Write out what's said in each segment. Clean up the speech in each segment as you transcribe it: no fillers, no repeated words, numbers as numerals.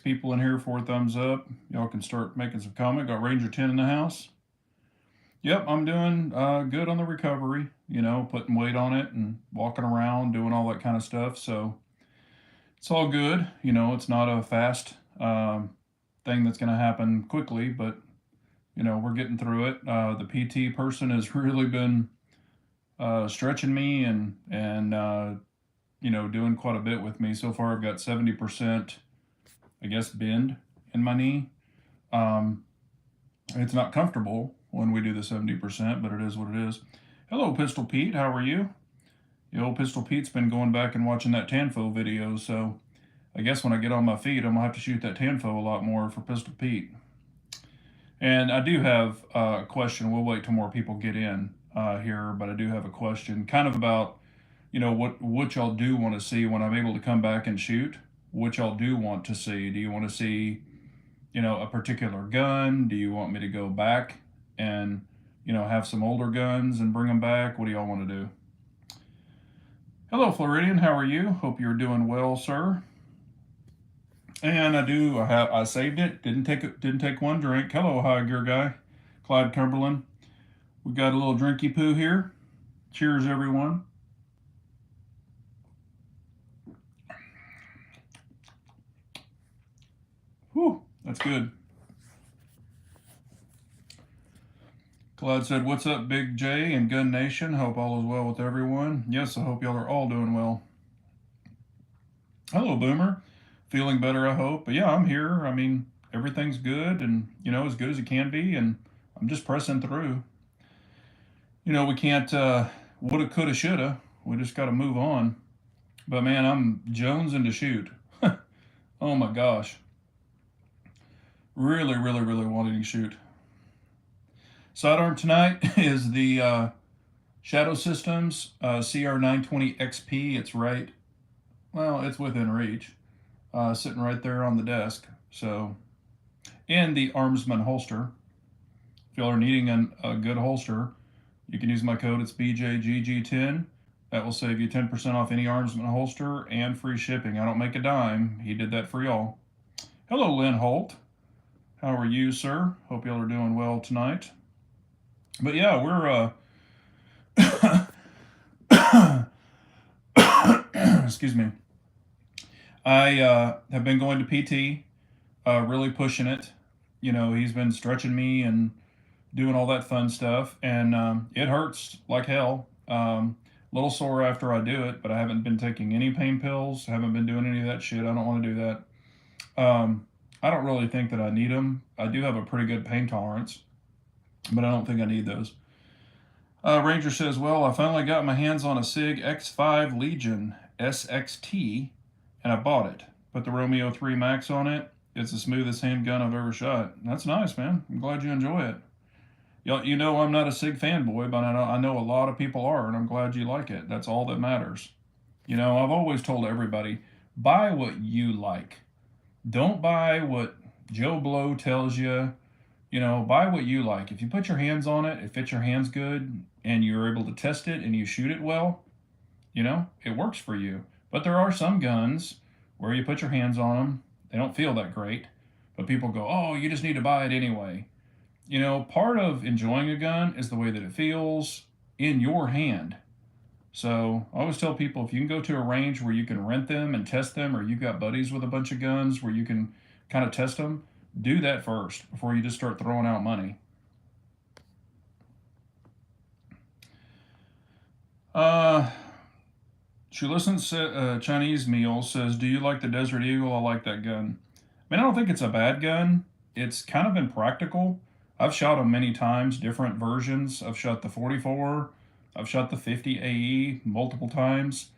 people in here, 4 thumbs up. Y'all can start making some comment. Got Ranger 10 in the house. Yep, I'm doing good on the recovery, you know, putting weight on it and walking around, doing all that kind of stuff. So it's all good. You know, it's not a fast thing that's going to happen quickly, but, you know, we're getting through it. The PT person has really been stretching me and you know, doing quite a bit with me. So far, I've got 70%, I guess, bend in my knee. It's not comfortable when we do the 70%, but it is what it is. Hello, Pistol Pete. How are you? The old Pistol Pete's been going back and watching that Tanfo video, so I guess when I get on my feet, I'm going to have to shoot that Tanfo a lot more for Pistol Pete. And I do have a question. We'll wait till more people get in here, but I do have a question kind of about, you know, what y'all do want to see when I'm able to come back and shoot. What y'all do want to see. Do you want to see, you know, a particular gun? Do you want me to go back and, you know, have some older guns and bring them back? What do y'all want to do? Hello, Floridian. How are you? Hope you're doing well, sir. And I saved it. Didn't take one drink. Hello, High Gear Guy. Clyde Cumberland. We got a little drinky poo here. Cheers, everyone. Whew, that's good. Clyde said, "What's up, Big J and Gun Nation? Hope all is well with everyone." Yes, I hope y'all are all doing well. Hello, Boomer. Feeling better, I hope. But yeah, I'm here. I mean, everything's good and, you know, as good as it can be. And I'm just pressing through. You know, we can't, woulda, coulda, shoulda. We just got to move on. But man, I'm jonesing to shoot. Oh my gosh. Really, really, really wanting to shoot. Sidearm tonight is the Shadow Systems CR920XP. It's right, well, it's within reach. Sitting right there on the desk. So, and the Armsman holster. If y'all are needing a good holster, you can use my code. It's BJGG10. That will save you 10% off any Armsman holster and free shipping. I don't make a dime. He did that for y'all. Hello, Lynn Holt. How are you, sir? Hope y'all are doing well tonight. But yeah, we're excuse me. I have been going to PT, really pushing it. You know, he's been stretching me and doing all that fun stuff, and it hurts like hell. A little sore after I do it, but I haven't been taking any pain pills. Haven't been doing any of that shit. I don't want to do that. I don't really think that I need them. I do have a pretty good pain tolerance, but I don't think I need those. Ranger says, well, I finally got my hands on a SIG X5 Legion SXT, and I bought it. Put the Romeo 3 Max on it. It's the smoothest handgun I've ever shot. That's nice, man. I'm glad you enjoy it. You know I'm not a SIG fanboy, but I know a lot of people are, and I'm glad you like it. That's all that matters. You know, I've always told everybody, buy what you like. Don't buy what Joe Blow tells you. You know, buy what you like. If you put your hands on it, it fits your hands good, and you're able to test it and you shoot it well, you know, it works for you. But there are some guns where you put your hands on them, they don't feel that great, but people go, oh, you just need to buy it anyway. You know, part of enjoying a gun is the way that it feels in your hand. So I always tell people, if you can go to a range where you can rent them and test them, or you've got buddies with a bunch of guns where you can kind of test them, do that first before you just start throwing out money. She listens to Chinese Meal says, do you like the Desert Eagle? I like that gun. I mean, I don't think it's a bad gun. It's kind of impractical. I've shot them many times, different versions. I've shot the 44. I've shot the 50 AE multiple times.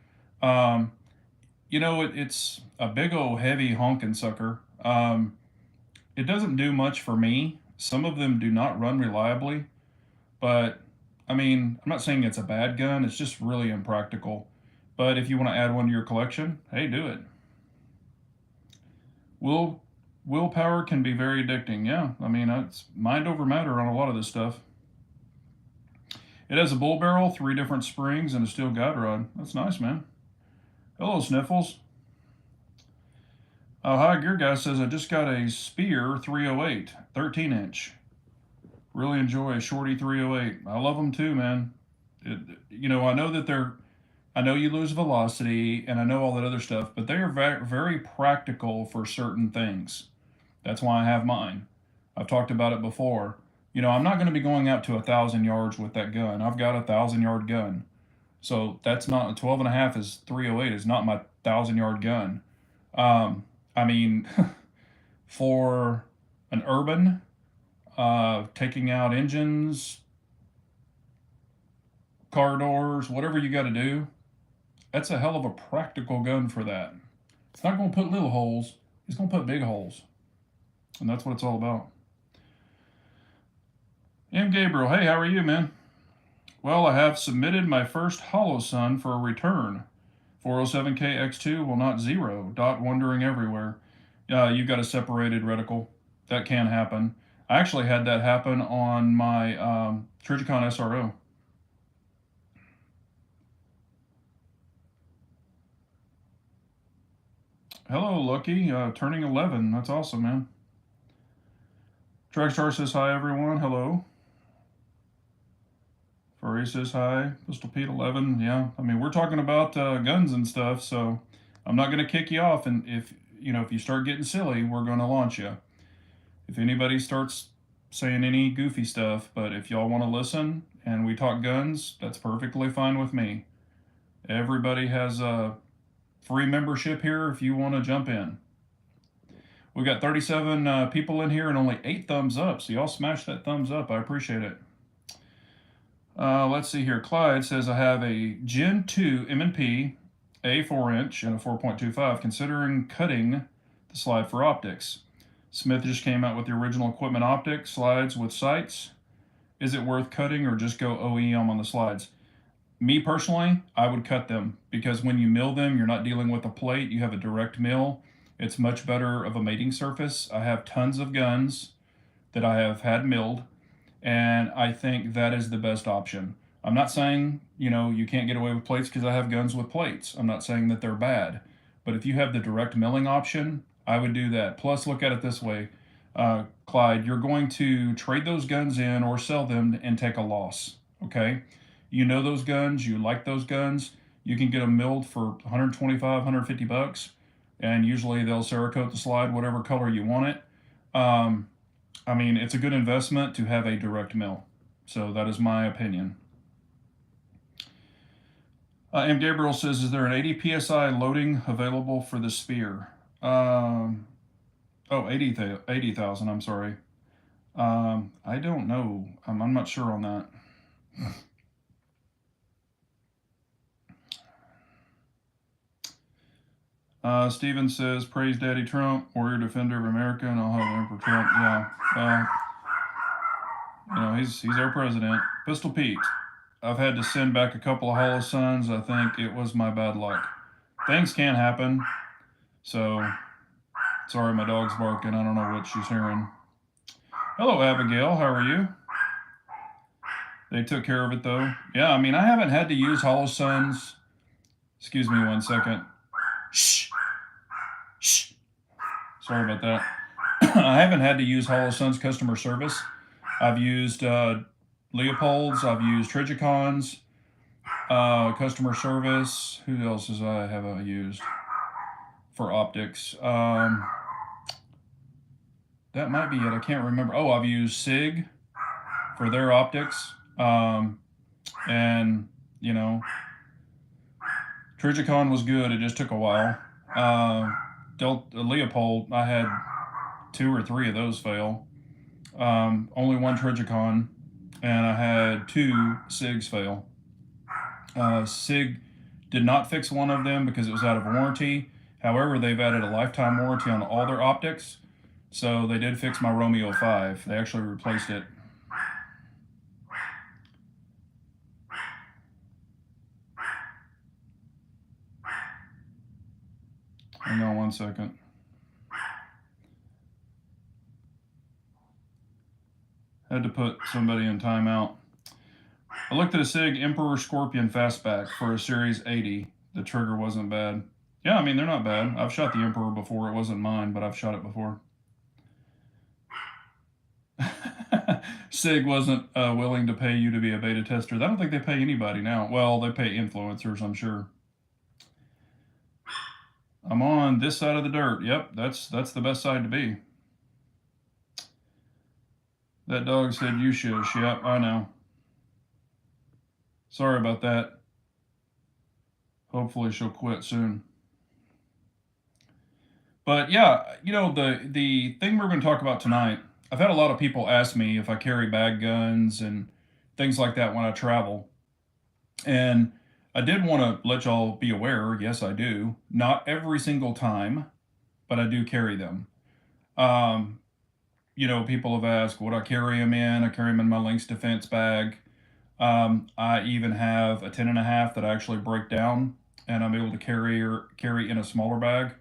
You know, it's a big old heavy honking sucker. It doesn't do much for me. Some of them do not run reliably, but I mean, I'm not saying it's a bad gun. It's just really impractical. But if you want to add one to your collection, hey, do it. Willpower can be very addicting. Yeah, I mean, it's mind over matter on a lot of this stuff. It has a bull barrel, 3 different springs, and a steel guide rod. That's nice, man. Hello, Sniffles. Hi, Gear Guy says, I just got a Spear 308, 13 inch. Really enjoy a Shorty 308. I love them too, man. I know that I know you lose velocity and I know all that other stuff, but they are very, very practical for certain things. That's why I have mine. I've talked about it before. I'm not going to be going out to 1,000 yards with that gun. I've got a 1,000 yard gun. So that's not a 12 and a half is 308 is not my 1,000 yard gun. I mean, for an urban, taking out engines, car doors, whatever you got to do, that's a hell of a practical gun for that. It's not going to put little holes, it's going to put big holes. And that's what it's all about. And Gabriel, hey, how are you, man? Well, I have submitted my first Holosun for a return. 407K X2 will not zero. Dot wandering everywhere. You've got a separated reticle. That can happen. I actually had that happen on my Trijicon SRO. Hello, Lucky. Turning 11. That's awesome, man. Trackstar says hi, everyone. Hello. Furry says hi. Pistol Pete 11. Yeah, I mean, we're talking about guns and stuff, so I'm not going to kick you off. And if you start getting silly, we're going to launch you. If anybody starts saying any goofy stuff, but if y'all want to listen and we talk guns, that's perfectly fine with me. Everybody has a free membership here if you want to jump in. We got 37 people in here and only 8 thumbs up, so y'all smash that thumbs up. I appreciate it. Let's see here. Clyde says, I have a Gen 2 M&P, a 4-inch and a 4.25, considering cutting the slide for optics. Smith just came out with the original equipment optics slides with sights. Is it worth cutting or just go OEM on the slides? Me personally, I would cut them because when you mill them, you're not dealing with a plate, you have a direct mill. It's much better of a mating surface. I have tons of guns that I have had milled, and I think that is the best option. I'm not saying, you can't get away with plates because I have guns with plates. I'm not saying that they're bad. But if you have the direct milling option, I would do that. Plus, look at it this way, Clyde, you're going to trade those guns in or sell them and take a loss, okay? You know those guns, you like those guns, you can get them milled for 125, 150 bucks, and usually they'll Cerakote the slide whatever color you want it. I mean, it's a good investment to have a direct mill. So that is my opinion. M. Gabriel says, is there an 80 PSI loading available for the Spear? 80,000, I'm sorry. I don't know. I'm not sure on that. Steven says, praise Daddy Trump, warrior defender of America, and I'll have Emperor Trump. Yeah, he's our president. Pistol Pete, I've had to send back a couple of Holosuns. I think it was my bad luck. Things can happen. So, sorry, my dog's barking. I don't know what she's hearing. Hello, Abigail. How are you? They took care of it, though. Yeah, I mean, I haven't had to use Holosuns. Excuse me 1 second. Shh. Shh. Sorry about that. I haven't had to use Holosun's customer service. I've used Leopold's. I've used Trigicon's customer service. Who else have I used for optics? That might be it. I can't remember. Oh, I've used SIG for their optics. And, Trigicon was good. It just took a while. Leopold, I had 2 or 3 of those fail. Only 1 Trigicon, and I had 2 SIGs fail. SIG did not fix one of them because it was out of warranty. However, they've added a lifetime warranty on all their optics, so they did fix my Romeo 5. They actually replaced it. Hang on 1 second. Had to put somebody in timeout. I looked at a SIG Emperor Scorpion Fastback for a Series 80. The trigger wasn't bad. Yeah, I mean, they're not bad. I've shot the Emperor before. It wasn't mine, but I've shot it before. SIG wasn't willing to pay you to be a beta tester. I don't think they pay anybody now. Well, they pay influencers, I'm sure. I'm on this side of the dirt. Yep, that's the best side to be. That dog said you shush. Yep, I know. Sorry about that. Hopefully she'll quit soon. But yeah, the thing we're going to talk about tonight. I've had a lot of people ask me if I carry bag guns and things like that when I travel. And I did want to let y'all be aware, yes, I do. Not every single time, but I do carry them. Um, People have asked, would I carry them in? I carry them in my Lynx Defense bag. I even have a 10.5 that I actually break down, and I'm able to carry in a smaller bag,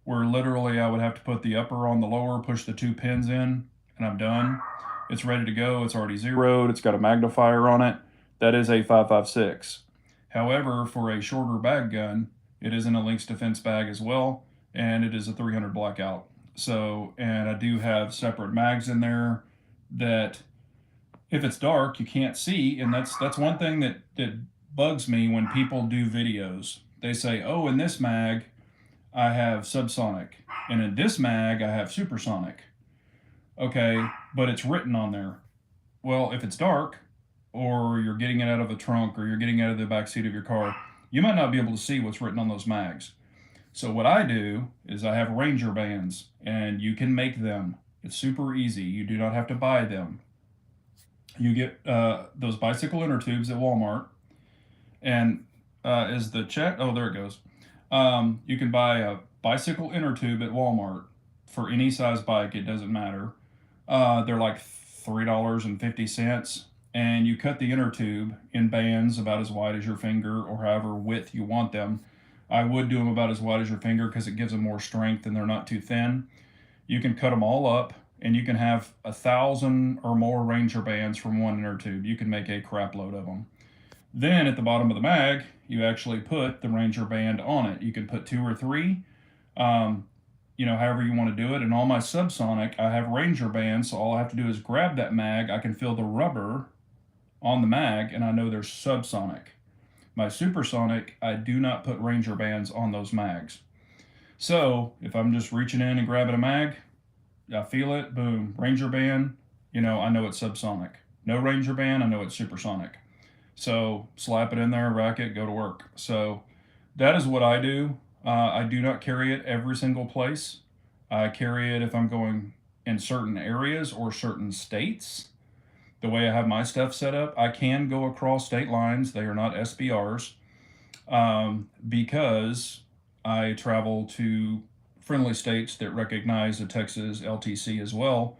where literally I would have to put the upper on the lower, push the 2 pins in, and I'm done. It's ready to go. It's already zeroed. It's got a magnifier on it. That is a 5.56. However, for a shorter bag gun, it is in a Lynx Defense bag as well, and it is a 300 blackout. So, and I do have separate mags in there that if it's dark, you can't see, and that's one thing that bugs me when people do videos. They say, "Oh, in this mag, I have subsonic, and in this mag, I have supersonic." Okay, but it's written on there. Well, if it's dark, or you're getting it out of a trunk, or you're getting it out of the back seat of your car, you might not be able to see what's written on those mags. So what I do is I have Ranger bands, and you can make them. It's super easy. You do not have to buy them. You get those bicycle inner tubes at Walmart, and is the chat? Oh, there it goes. You can buy a bicycle inner tube at Walmart for any size bike. It doesn't matter. They're like $3.50, and you cut the inner tube in bands about as wide as your finger or however width you want them. I would do them about as wide as your finger because it gives them more strength and they're not too thin. You can cut them all up, and you can have 1,000 or more Ranger bands from one inner tube. You can make a crap load of them. Then at the bottom of the mag, you actually put the Ranger band on it. You can put 2 or 3, however you want to do it. And all my subsonic, I have Ranger bands, so all I have to do is grab that mag. I can feel the rubber on the mag, and I know they're subsonic. My supersonic, I do not put Ranger bands on those mags. So if I'm just reaching in and grabbing a mag, I feel it, boom, Ranger band, I know it's subsonic. No Ranger band, I know it's supersonic. So slap it in there, rack it, go to work. So that is what I do. I do not carry it every single place. I carry it if I'm going in certain areas or certain states. The way I have my stuff set up, I can go across state lines. They are not SBRs, because I travel to friendly states that recognize the Texas LTC as well.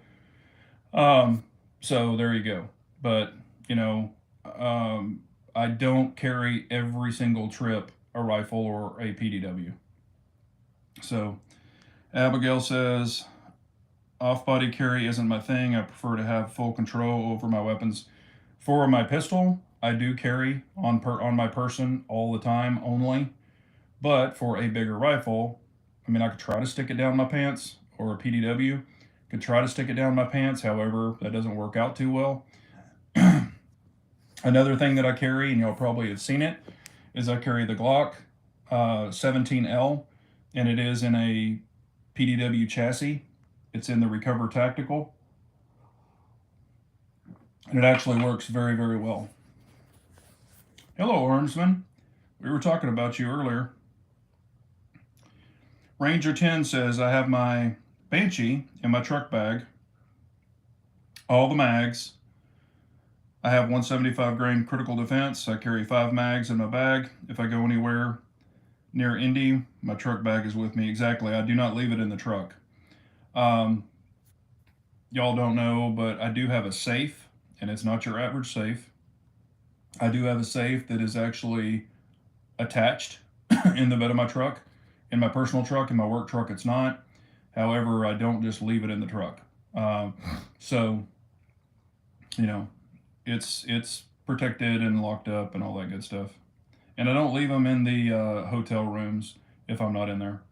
So there you go. But, you know, I don't carry every single trip a rifle or a PDW. So Abigail says, off-body carry isn't my thing. I prefer to have full control over my weapons. For my pistol, I do carry on my person all the time only. But for a bigger rifle, I mean, I could try to stick it down my pants, or a PDW could try to stick it down my pants. However, that doesn't work out too well. Another thing that I carry, and y'all probably have seen it, is I carry the Glock 17L, and it is in a PDW chassis. It's in the Recover Tactical, and it actually works very, very well. Hello, Orangeman. We were talking about you earlier. Ranger 10 says, I have my Banshee in my truck bag, all the mags. I have 175 grain critical defense. I carry 5 mags in my bag. If I go anywhere near Indy, my truck bag is with me. Exactly. I do not leave it in the truck. Y'all don't know, but I do have a safe, and it's not your average safe. I do have a safe that is actually attached in the bed of my truck. In my personal truck, in my work truck, it's not. However, I don't just leave it in the truck. So, it's protected and locked up and all that good stuff. And I don't leave them in the hotel rooms. if I'm not in there.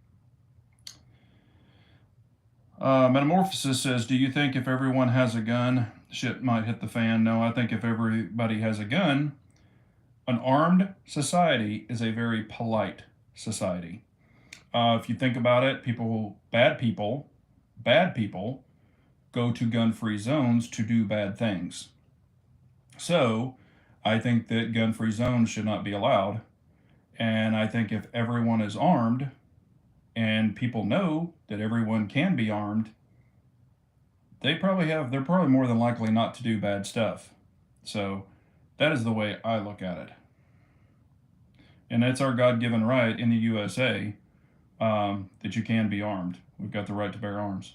Metamorphosis says, do you think if everyone has a gun, shit might hit the fan? No, I think if everybody has a gun, an armed society is a very polite society. If you think about it, bad people go to gun-free zones to do bad things. So I think that gun-free zones should not be allowed. And I think if everyone is armed and people know that everyone can be armed, they're probably more than likely not to do bad stuff. So that is the way I look at it. And it's our God given right in the USA that you can be armed. We've got the right to bear arms.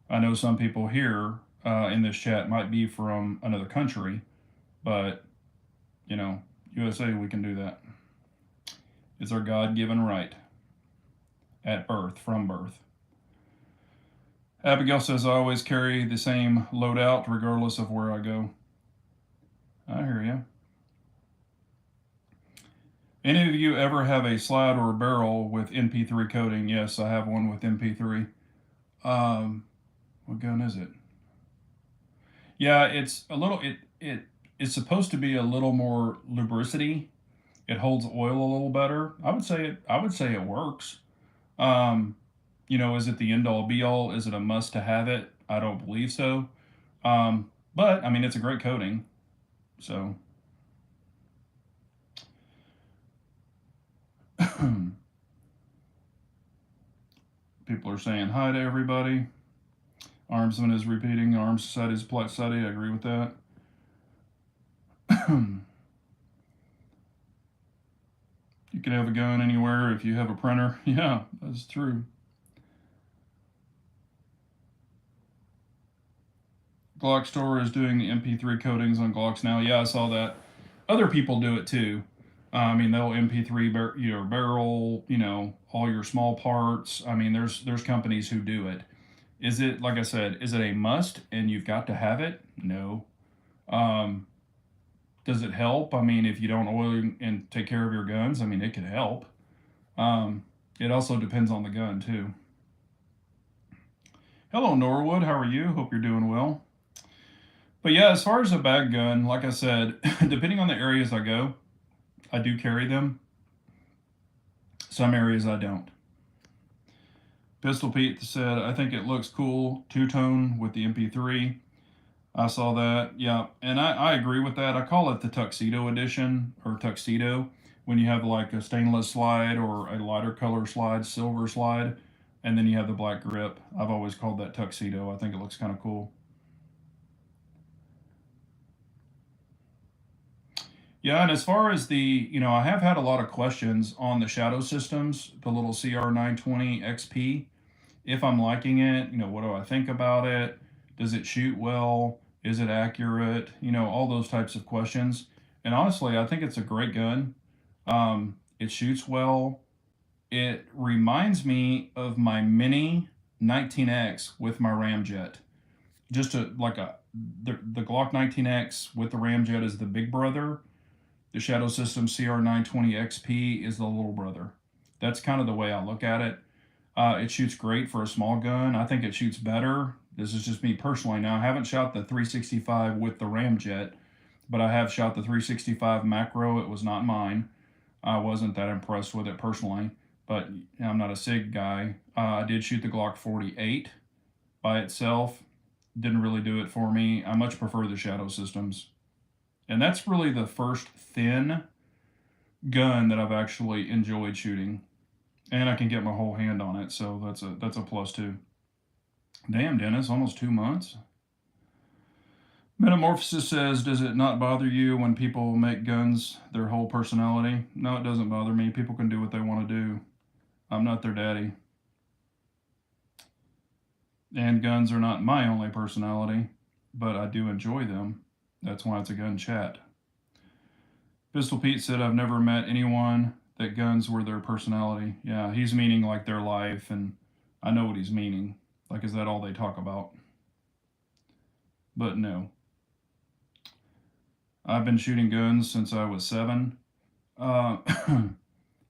I know some people here in this chat might be from another country, but, USA, we can do that. It's our God given right at birth, from birth. Abigail says, I always carry the same loadout regardless of where I go. I hear you. Any of you ever have a slide or a barrel with MP3 coating? Yes, I have one with MP3. What gun is it? Yeah, it's a little, it's supposed to be a little more lubricity. It holds oil a little better. I would say it works. Is it the end all be all? Is it a must to have it? I don't believe so. But I mean, it's a great coating. So people are saying hi to everybody. Armsman is repeating. Arms Society is a polite society. I agree with that. You can have a gun anywhere if you have a printer. Yeah, that's true. Glock store is doing the MP3 coatings on Glocks now. Yeah, I saw that. Other people do it too. I mean, they'll MP3 barrel, all your small parts. I mean, there's companies who do it. Is it, like I said, is it a must and you've got to have it? No. Does it help? I mean, if you don't oil and take care of your guns, I mean, it could help. It also depends on the gun too. Hello, Norwood. How are you? Hope you're doing well. But yeah, as far as a bag gun, like I said, depending on the areas I go, I do carry them. Some areas I don't. Pistol Pete said, I think it looks cool, two-tone with the MP3. I saw that, yeah, and I agree with that. I call it the tuxedo edition, or tuxedo, when you have like a stainless slide or a lighter color slide, silver slide, and then you have the black grip. I've always called that tuxedo. I think it looks kind of cool. Yeah, and as far as I have had a lot of questions on the shadow systems, the little CR920 XP. If I'm liking it, what do I think about it? Does it shoot well? Is it accurate? All those types of questions. And honestly, I think it's a great gun. It shoots well. It reminds me of my Mini 19X with my ramjet. Just the Glock 19X with the ramjet is the big brother. The Shadow System CR920 XP is the little brother. That's kind of the way I look at it. It shoots great for a small gun. I think it shoots better. This is just me personally. Now, I haven't shot the 365 with the ramjet, but I have shot the 365 macro. It was not mine. I wasn't that impressed with it personally, but I'm not a SIG guy. I did shoot the Glock 48 by itself. Didn't really do it for me. I much prefer the Shadow Systems. And that's really the first thin gun that I've actually enjoyed shooting. And I can get my whole hand on it, so that's a plus too. Damn, Dennis, almost 2 months. Metamorphosis says, does it not bother you when people make guns their whole personality? No, it doesn't bother me. People can do what they want to do. I'm not their daddy. And guns are not my only personality, but I do enjoy them. That's why it's a gun chat. Pistol Pete said, I've never met anyone that guns were their personality. Yeah, he's meaning like their life, and I know what he's meaning. Like, is that all they talk about? But no. I've been shooting guns since I was 7.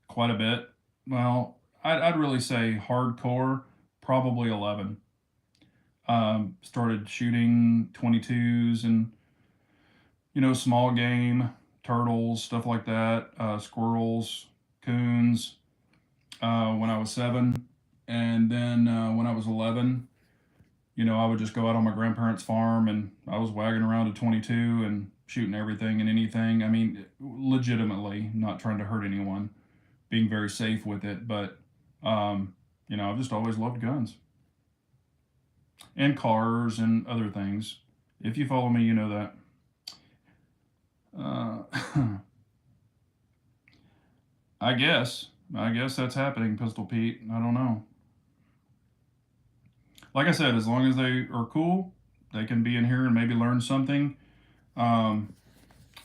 quite a bit. Well, I'd really say hardcore, probably 11. Started shooting 22s and, small game, turtles, stuff like that, squirrels, coons, when I was 7. And then when I was 11, I would just go out on my grandparents' farm and I was wagging around a 22 and shooting everything and anything. I mean, legitimately, not trying to hurt anyone, being very safe with it. But, I've just always loved guns and cars and other things. If you follow me, you know that. Uh, I guess. I guess that's happening, Pistol Pete. I don't know. Like I said, as long as they are cool, they can be in here and maybe learn something. Um,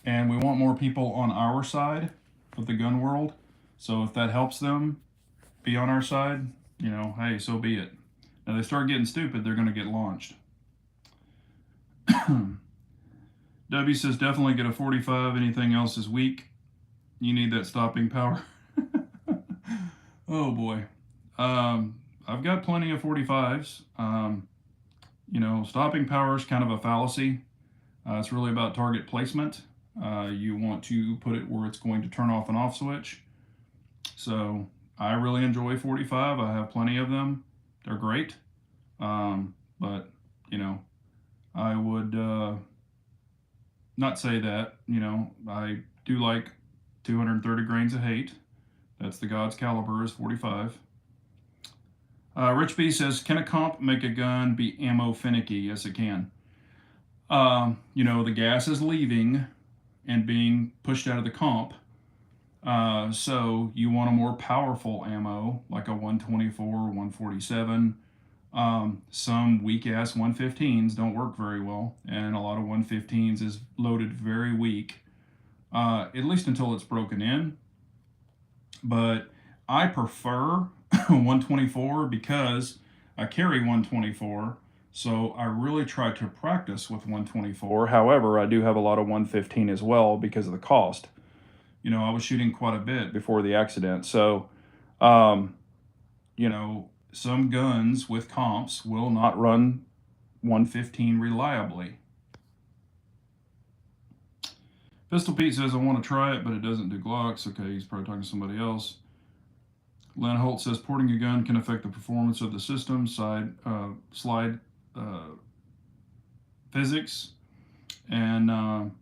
and we want more people on our side of the gun world. So if that helps them be on our side, hey, so be it. Now they start getting stupid, they're going to get launched. W says definitely get a 45. Anything else is weak. You need that stopping power. Oh boy. I've got plenty of 45s. Stopping power is kind of a fallacy. It's really about target placement. You want to put it where it's going to turn off an off switch. So I really enjoy 45. I have plenty of them. They're great. But, I would not say that. I do like 230 grains of hate. That's the God's caliber is 45. Rich B says, can a comp make a gun be ammo finicky? Yes, it can. The gas is leaving and being pushed out of the comp. So you want a more powerful ammo, like a 124, 147. Some weak ass 115s don't work very well, and a lot of 115s is loaded very weak, at least until it's broken in. But I prefer 124 because I carry 124. So I really try to practice with 124. However, I do have a lot of 115 as well because of the cost. I was shooting quite a bit before the accident. So, um, some guns with comps will not run 115 reliably. Pistol Pete says, I want to try it, but it doesn't do Glocks. Okay, he's probably talking to somebody else. Len Holt says, porting a gun can affect the performance of the system, slide physics, and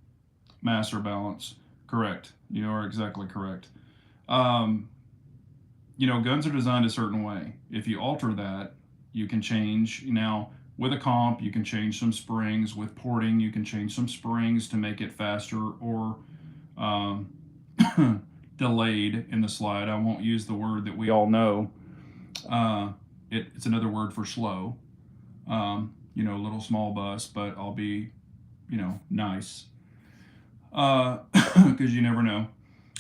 master balance. Correct. You are exactly correct. Guns are designed a certain way. If you alter that, you can change. Now, with a comp, you can change some springs. With porting, you can change some springs to make it faster or um, delayed in the slide. I won't use the word that we all know. It's another word for slow. A little small bus, but I'll be, nice. Because you never know.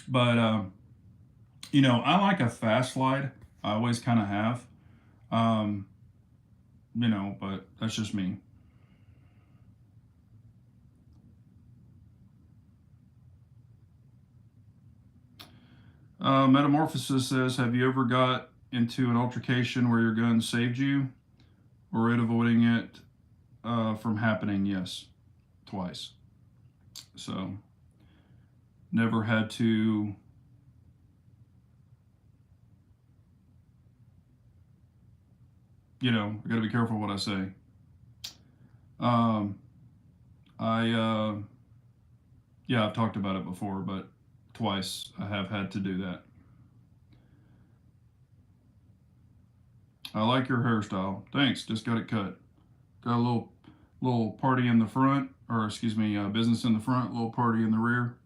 But, I like a fast slide. I always kind of have. But that's just me. Metamorphosis says, have you ever got into an altercation where your gun saved you or it avoiding it from happening? Yes, twice. So, never had to. I got to be careful what I say. Yeah, I've talked about it before, but twice I have had to do that. I like your hairstyle. Thanks. Just got it cut. Got a little party in the front, or excuse me, business in the front, little party in the rear.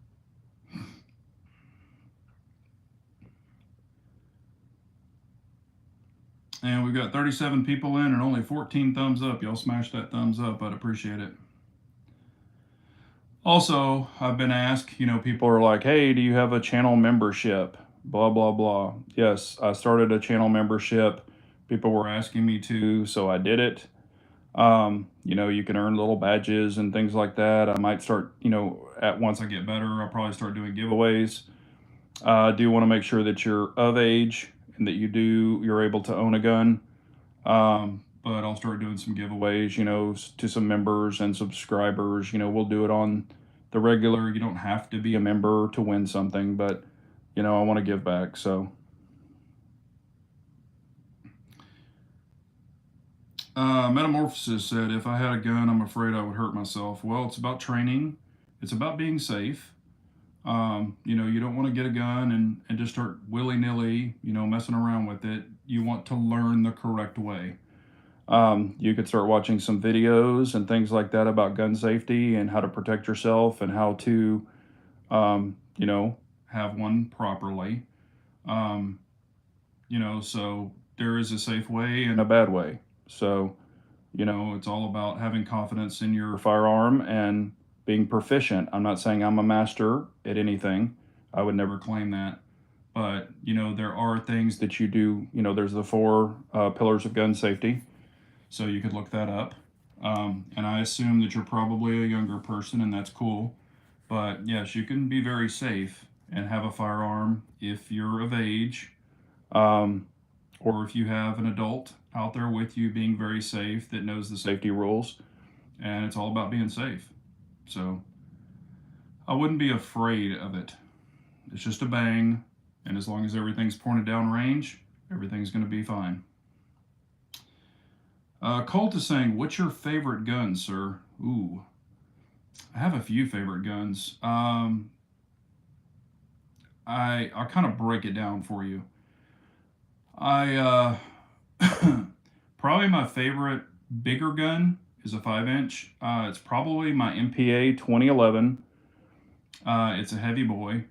And we've got 37 people in and only 14 thumbs up. Y'all smash that thumbs up. I'd appreciate it. Also, I've been asked, people are like, hey, do you have a channel membership? Blah, blah, blah. Yes, I started a channel membership. People were asking me to, so I did it. You can earn little badges and things like that. I might start, once I get better, I'll probably start doing giveaways. I do want to make sure that you're of age and that you're able to own a gun. But I'll start doing some giveaways, to some members and subscribers. We'll do it on the regular. You don't have to be a member to win something, but I want to give back. So, Metamorphosis said, if I had a gun, I'm afraid I would hurt myself. Well, it's about training. It's about being safe. You don't want to get a gun and just start willy-nilly, messing around with it. You want to learn the correct way. You could start watching some videos and things like that about gun safety and how to protect yourself and how to, have one properly. Um, so there is a safe way and a bad way. So, it's all about having confidence in your firearm and being proficient. I'm not saying I'm a master at anything. I would never claim that. But, there are things that you do. There's the four pillars of gun safety. So you could look that up. And I assume that you're probably a younger person, and that's cool. But yes, you can be very safe and have a firearm if you're of age, um, or if you have an adult out there with you being very safe that knows the safety rules. And it's all about being safe. So I wouldn't be afraid of it. It's just a bang, and as long as everything's pointed down range, everything's going to be fine. Colt is saying, what's your favorite gun, sir? Ooh, I have a few favorite guns. I'll kind of break it down for you. I probably my favorite bigger gun is a 5-inch. It's probably my MPA 2011. It's a heavy boy.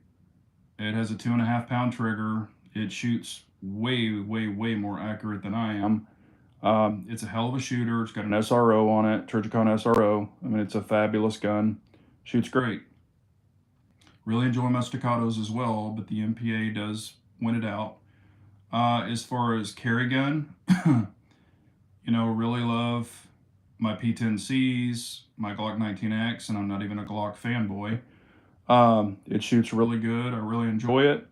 It has a 2.5-pound trigger. It shoots way, way, way more accurate than I am. It's a hell of a shooter. It's got an SRO on it, Trijicon SRO. I mean, it's a fabulous gun. Shoots great. Really enjoy my staccatos as well, but the MPA does win it out. As far as carry gun, really love my P10Cs, my Glock 19X, and I'm not even a Glock fanboy. It shoots really good. I really enjoy it.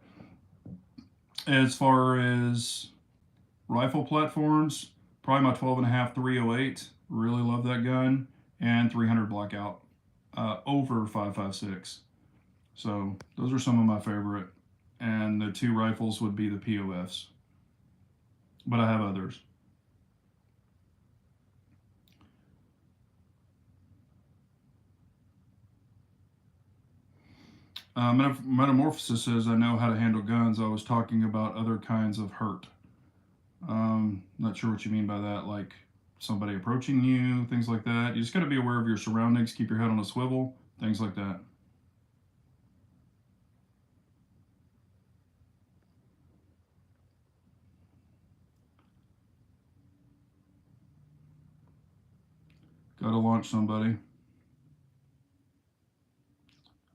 As far as rifle platforms, probably my 12.5 308. Really love that gun. And 300 Blackout over 5.56. So those are some of my favorite. And the two rifles would be the POFs. But I have others. Metamorphosis says, I know how to handle guns. I was talking about other kinds of hurt. Not sure what you mean by that, like somebody approaching you, things like that. You just got to be aware of your surroundings, keep your head on a swivel, things like that. Got to launch somebody.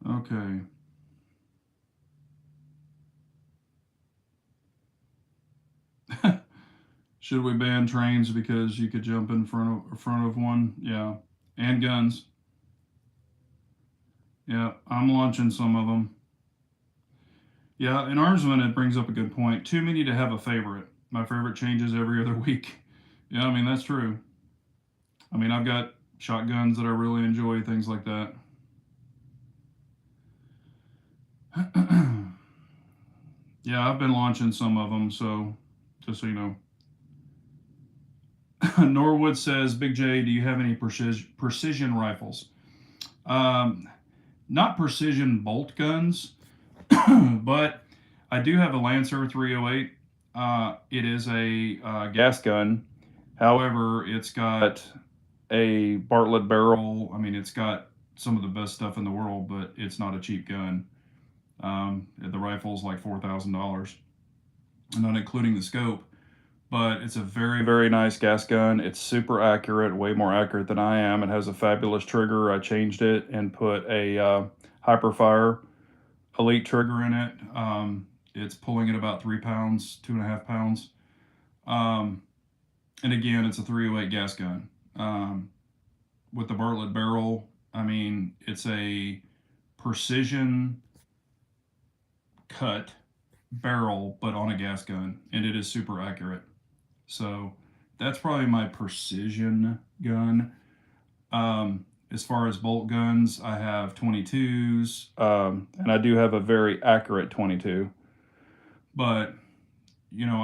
Okay. Should we ban trains because you could jump in front of one? Yeah, and guns. Yeah, I'm launching some of them. Yeah, in Armsman, it brings up a good point. Too many to have a favorite. My favorite changes every other week. Yeah, I mean, that's true. I mean, I've got shotguns that I really enjoy, things like that. Yeah, I've been launching some of them, so just so you know. Norwood says, Big J, do you have any precision rifles? Not precision bolt guns, but I do have a Lancer 308. It is a gas gun. However, it's got a Bartlett barrel. I mean, it's got some of the best stuff in the world, but it's not a cheap gun. The rifle's like $4,000, not including the scope. But it's a very, very nice gas gun. It's super accurate, way more accurate than I am. It has a fabulous trigger. I changed it and put a Hyperfire Elite trigger in it. It's pulling at about 3 pounds, 2.5 pounds. And again, it's a 308 gas gun. With the Bartlett barrel, I mean, it's a precision cut barrel, but on a gas gun, and it is super accurate. So that's probably my precision gun. As far as bolt guns, I have 22s, and I do have a very accurate 22. But, you know,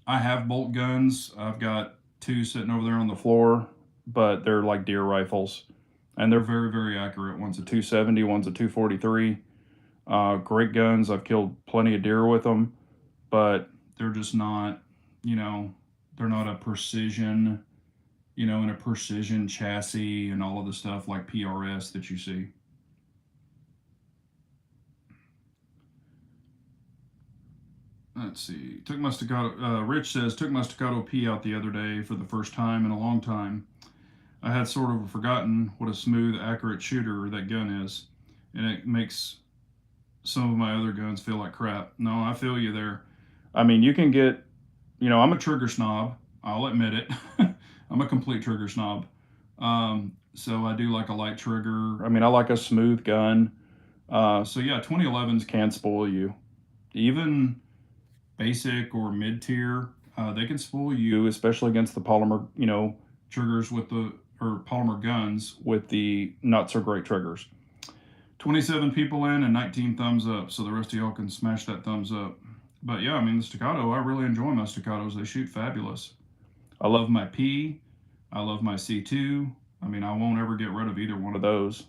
I have bolt guns. I've got two sitting over there on the floor, but they're like deer rifles, and they're very, very accurate. One's a 270, one's a 243. Great guns. I've killed plenty of deer with them, but they're just not, you know, they're not a precision, you know, in a precision chassis and all of the stuff like PRS that you see. Let's see. Took my Staccato. Rich says, took my Staccato P out the other day for the first time in a long time. I had sort of forgotten what a smooth, accurate shooter that gun is, and it makes some of my other guns feel like crap. No, I feel you there. I mean, you can get, you know, I'm a trigger snob. I'll admit it. I'm a complete trigger snob. So I do like a light trigger. I mean, I like a smooth gun. So yeah, 2011s can spoil you. Even basic or mid-tier, they can spoil you, especially against the polymer, you know, triggers with the, or polymer guns with the not so great triggers. 27 people in and 19 thumbs up, so the rest of y'all can smash that thumbs up. But yeah, I mean, the Staccato, I really enjoy my Staccatos. They shoot fabulous. I love my P. I love my C2. I mean, I won't ever get rid of either one of those.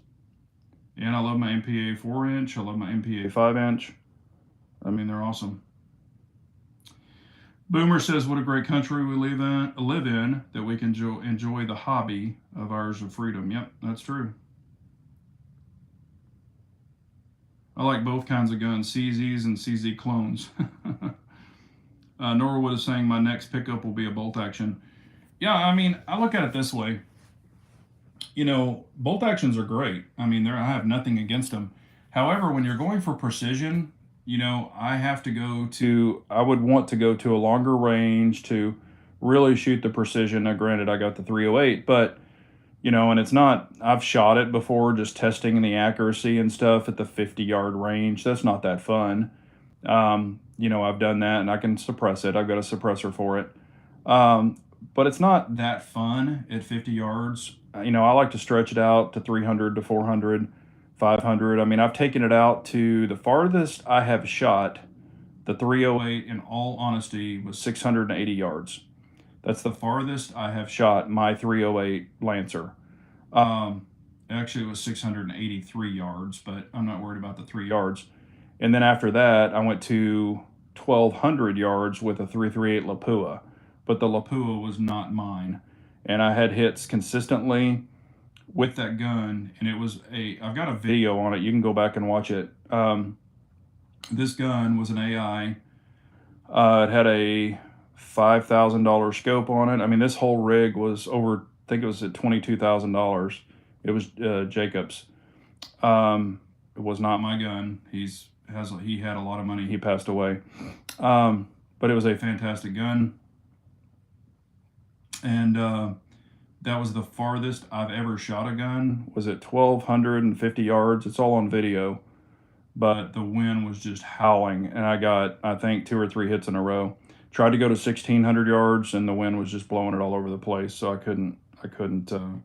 And I love my MPA 4-inch. I love my MPA 5-inch. I mean, they're awesome. Boomer says, what a great country we live in that we can enjoy the hobby of ours of freedom. Yep, that's true. I like both kinds of guns, CZs and CZ clones. Norwood is saying my next pickup will be a bolt action. Yeah, I mean, I look at it this way. You know, bolt actions are great. I mean, I have nothing against them. However, when you're going for precision, you know, I would want to go to a longer range to really shoot the precision. Now, granted, I got the 308, but, you know, and it's not, I've shot it before just testing the accuracy and stuff at the 50-yard range. That's not that fun. You know, I've done that and I can suppress it. I've got a suppressor for it. But it's not that fun at 50 yards. You know, I like to stretch it out to 300 to 400, 500. I mean, I've taken it out to the farthest I have shot the 308, in all honesty, was 680 yards. That's the farthest I have shot my 308 Lancer. Actually, it was 683 yards, but I'm not worried about the 3 yards. And then after that, I went to 1,200 yards with a 338 Lapua, but the Lapua was not mine. And I had hits consistently with that gun, and I've got a video on it. You can go back and watch it. This gun was an AI. It had a $5,000 scope on it. I mean, this whole rig was over, I think it was at $22,000. It was Jacob's. It was not my gun. He had a lot of money. He passed away. But it was a fantastic gun. And that was the farthest I've ever shot a gun, was at 1,250 yards. It's all on video. But the wind was just howling, and I got, I think, 2 or 3 hits in a row. Tried to go to 1,600 yards, and the wind was just blowing it all over the place, so I couldn't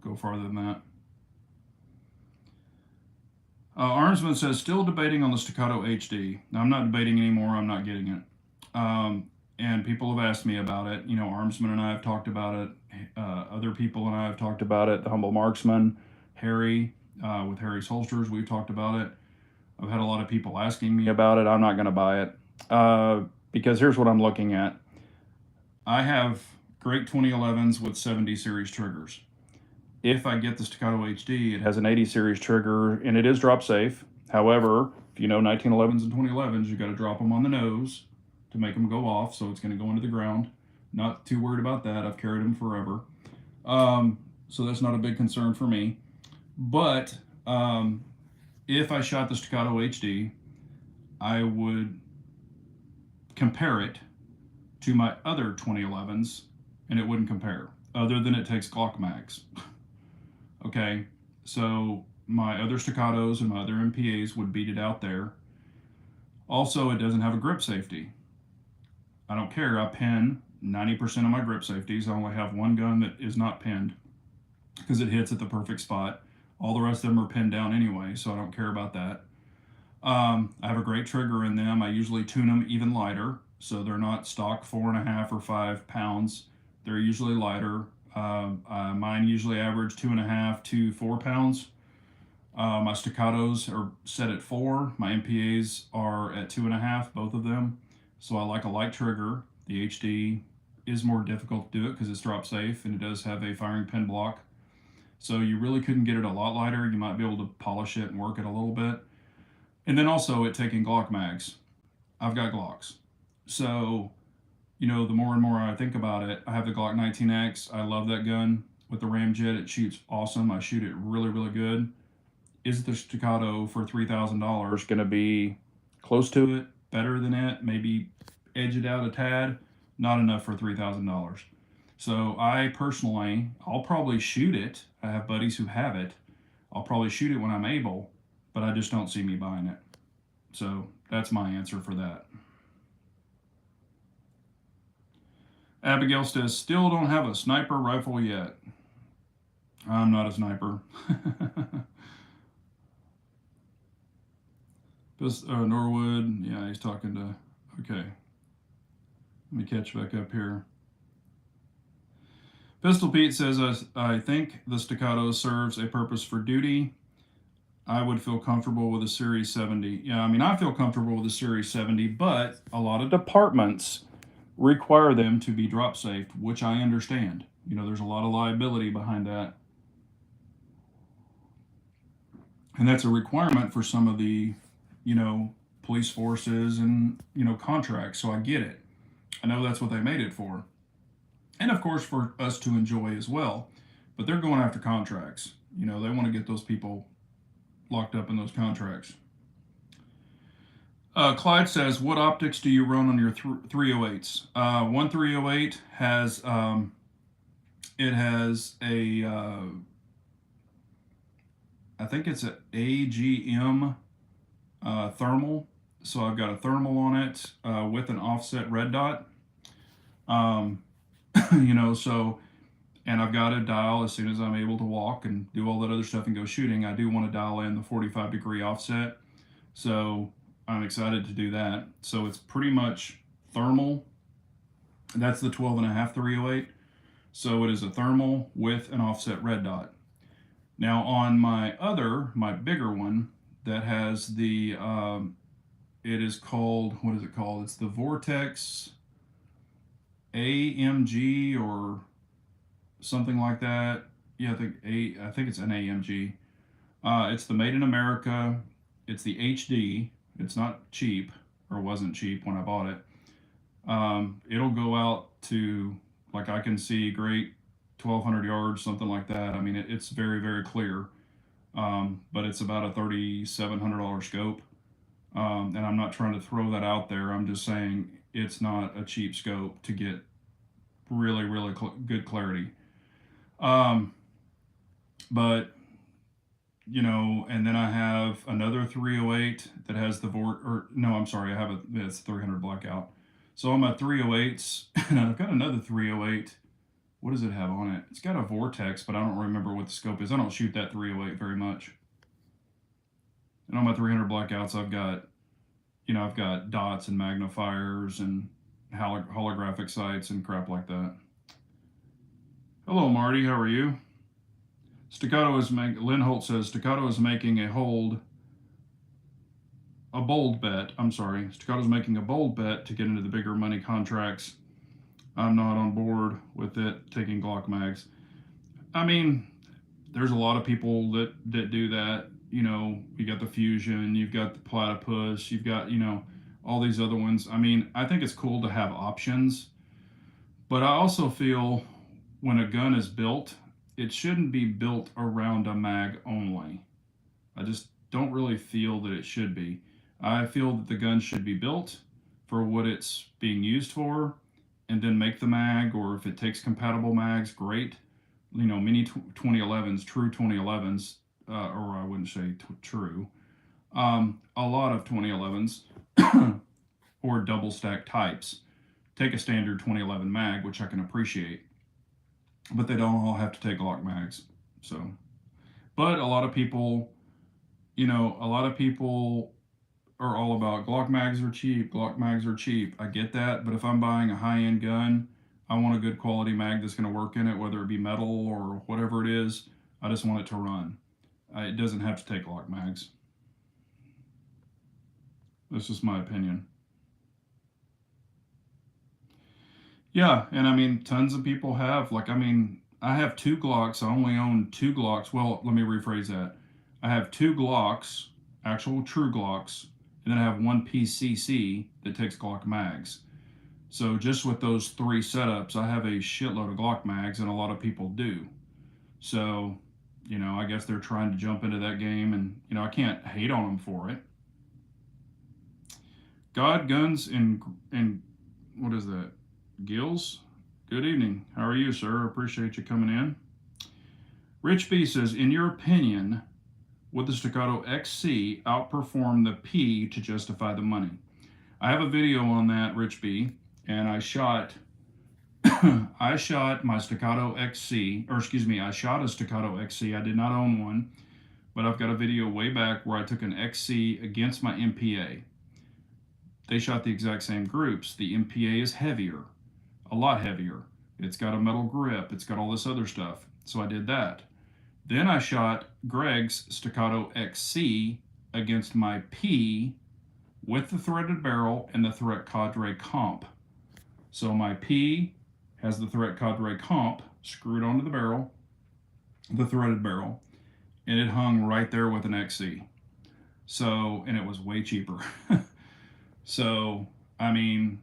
go farther than that. Armsman says, still debating on the Staccato HD. Now, I'm not debating anymore. I'm not getting it. And people have asked me about it. You know, Armsman and I have talked about it. Other people and I have talked about it. The Humble Marksman, Harry, with Harry's Holsters, we've talked about it. I've had a lot of people asking me about it. I'm not going to buy it because here's what I'm looking at. I have great 2011s with 70 series triggers. If I get the Staccato HD, it has an 80 series trigger, and it is drop safe. However, if you know 1911s and 2011s, you got to drop them on the nose to make them go off, so it's going to go into the ground. Not too worried about that. I've carried them forever. So that's not a big concern for me. But if I shot the Staccato HD, I would compare it to my other 2011s, and it wouldn't compare, other than it takes Glock mags. Okay, so my other Staccatos and my other MPAs would beat it out there. Also, it doesn't have a grip safety. I don't care. I pin 90% of my grip safeties. I only have one gun that is not pinned because it hits at the perfect spot. All the rest of them are pinned down anyway, so I don't care about that. I have a great trigger in them. I usually tune them even lighter, so they're not stock 4.5 or 5 pounds. They're usually lighter. Mine usually average 2.5 to 4 pounds. My staccatos are set at 4. My MPAs are at 2.5, both of them. So I like a light trigger. The HD is more difficult to do it because it's drop safe and it does have a firing pin block. So you really couldn't get it a lot lighter. You might be able to polish it and work it a little bit. And then also it taking Glock mags. I've got Glocks. So, the more and more I think about it, I have the Glock 19X. I love that gun with the ramjet. It shoots awesome. I shoot it really, really good. Is the Staccato for $3,000 going to be close to it, better than it, maybe edge it out a tad? Not enough for $3,000. So I personally, I'll probably shoot it. I have buddies who have it. I'll probably shoot it when I'm able, but I just don't see me buying it. So that's my answer for that. Abigail says, still don't have a sniper rifle yet. I'm not a sniper. Norwood, yeah, he's talking to, okay. Let me catch back up here. Pistol Pete says, I think the Staccato serves a purpose for duty. I would feel comfortable with a Series 70. Yeah, I mean, I feel comfortable with a Series 70, but a lot of departments require them to be drop safe, which I understand. There's a lot of liability behind that. And that's a requirement for some of the, police forces and, contracts. So I get it. I know that's what they made it for. And of course, for us to enjoy as well. But they're going after contracts. They want to get those people locked up in those contracts. Clyde says, what optics do you run on your 308s? One 308 has, it has a, I think it's an AGM thermal. So I've got a thermal on it with an offset red dot. So, and I've got a dial as soon as I'm able to walk and do all that other stuff and go shooting. I do want to dial in the 45-degree offset. So I'm excited to do that. So it's pretty much thermal. That's the 12.5 308. So it is a thermal with an offset red dot. Now on my bigger one that has the, it is called, what is it called? It's the Vortex AMG or something like that. Yeah, I think it's an AMG. It's the Made in America. It's the HD. It's not cheap, or wasn't cheap when I bought it. It'll go out to, like, I can see great 1,200 yards, something like that. I mean, it's very, very clear. But it's about a $3,700 scope. And I'm not trying to throw that out there. I'm just saying it's not a cheap scope to get really, really good clarity. But, and then I have another 308 that has the it's 300 blackout. So on my 308s, and I've got another 308. What does it have on it? It's got a Vortex, but I don't remember what the scope is. I don't shoot that 308 very much. And on my 300 blackouts, I've got dots and magnifiers and holographic sights and crap like that. Hello, Marty. How are you? Lynn Holt says, Staccato is making a bold bet. I'm sorry. Staccato's making a bold bet to get into the bigger money contracts. I'm not on board with it taking Glock mags. I mean, there's a lot of people that do that. You got the Fusion, you've got the Platypus, you've got, all these other ones. I mean, I think it's cool to have options, but I also feel when a gun is built, it shouldn't be built around a mag only. I just don't really feel that it should be. I feel that the gun should be built for what it's being used for, and then make the mag, or if it takes compatible mags, great. Mini 2011s, true 2011s, or I wouldn't say true. A lot of 2011s or double stack types take a standard 2011 mag, which I can appreciate, but they don't all have to take Glock mags. So, but a lot of people, a lot of people are all about Glock mags are cheap, Glock mags are cheap. I get that, but if I'm buying a high-end gun, I want a good quality mag that's going to work in it, whether it be metal or whatever it is. I just want it to run. It doesn't have to take Glock mags. That's just my opinion. Yeah, and I mean, tons of people have. Like, I mean, I have 2 Glocks. I only own 2 Glocks. Well, let me rephrase that. I have 2 Glocks, actual true Glocks, and then I have one PCC that takes Glock mags. So just with those 3 setups, I have a shitload of Glock mags, and a lot of people do. So, I guess they're trying to jump into that game, and, I can't hate on them for it. God, Guns, and what is that? Gills? Good evening. How are you, sir? Appreciate you coming in. Rich B says, in your opinion, would the Staccato XC outperform the P to justify the money? I have a video on that, Rich B, and I shot I shot my Staccato XC, or excuse me, I shot a Staccato XC. I did not own one, but I've got a video way back where I took an XC against my MPA. They shot the exact same groups. The MPA is heavier, a lot heavier. It's got a metal grip. It's got all this other stuff. So I did that. Then I shot Greg's Staccato XC against my P with the threaded barrel and the Threat Cadre comp. So my P has the Threat Cadre comp screwed onto the barrel, the threaded barrel, and it hung right there with an XC. So, and it was way cheaper. So, I mean,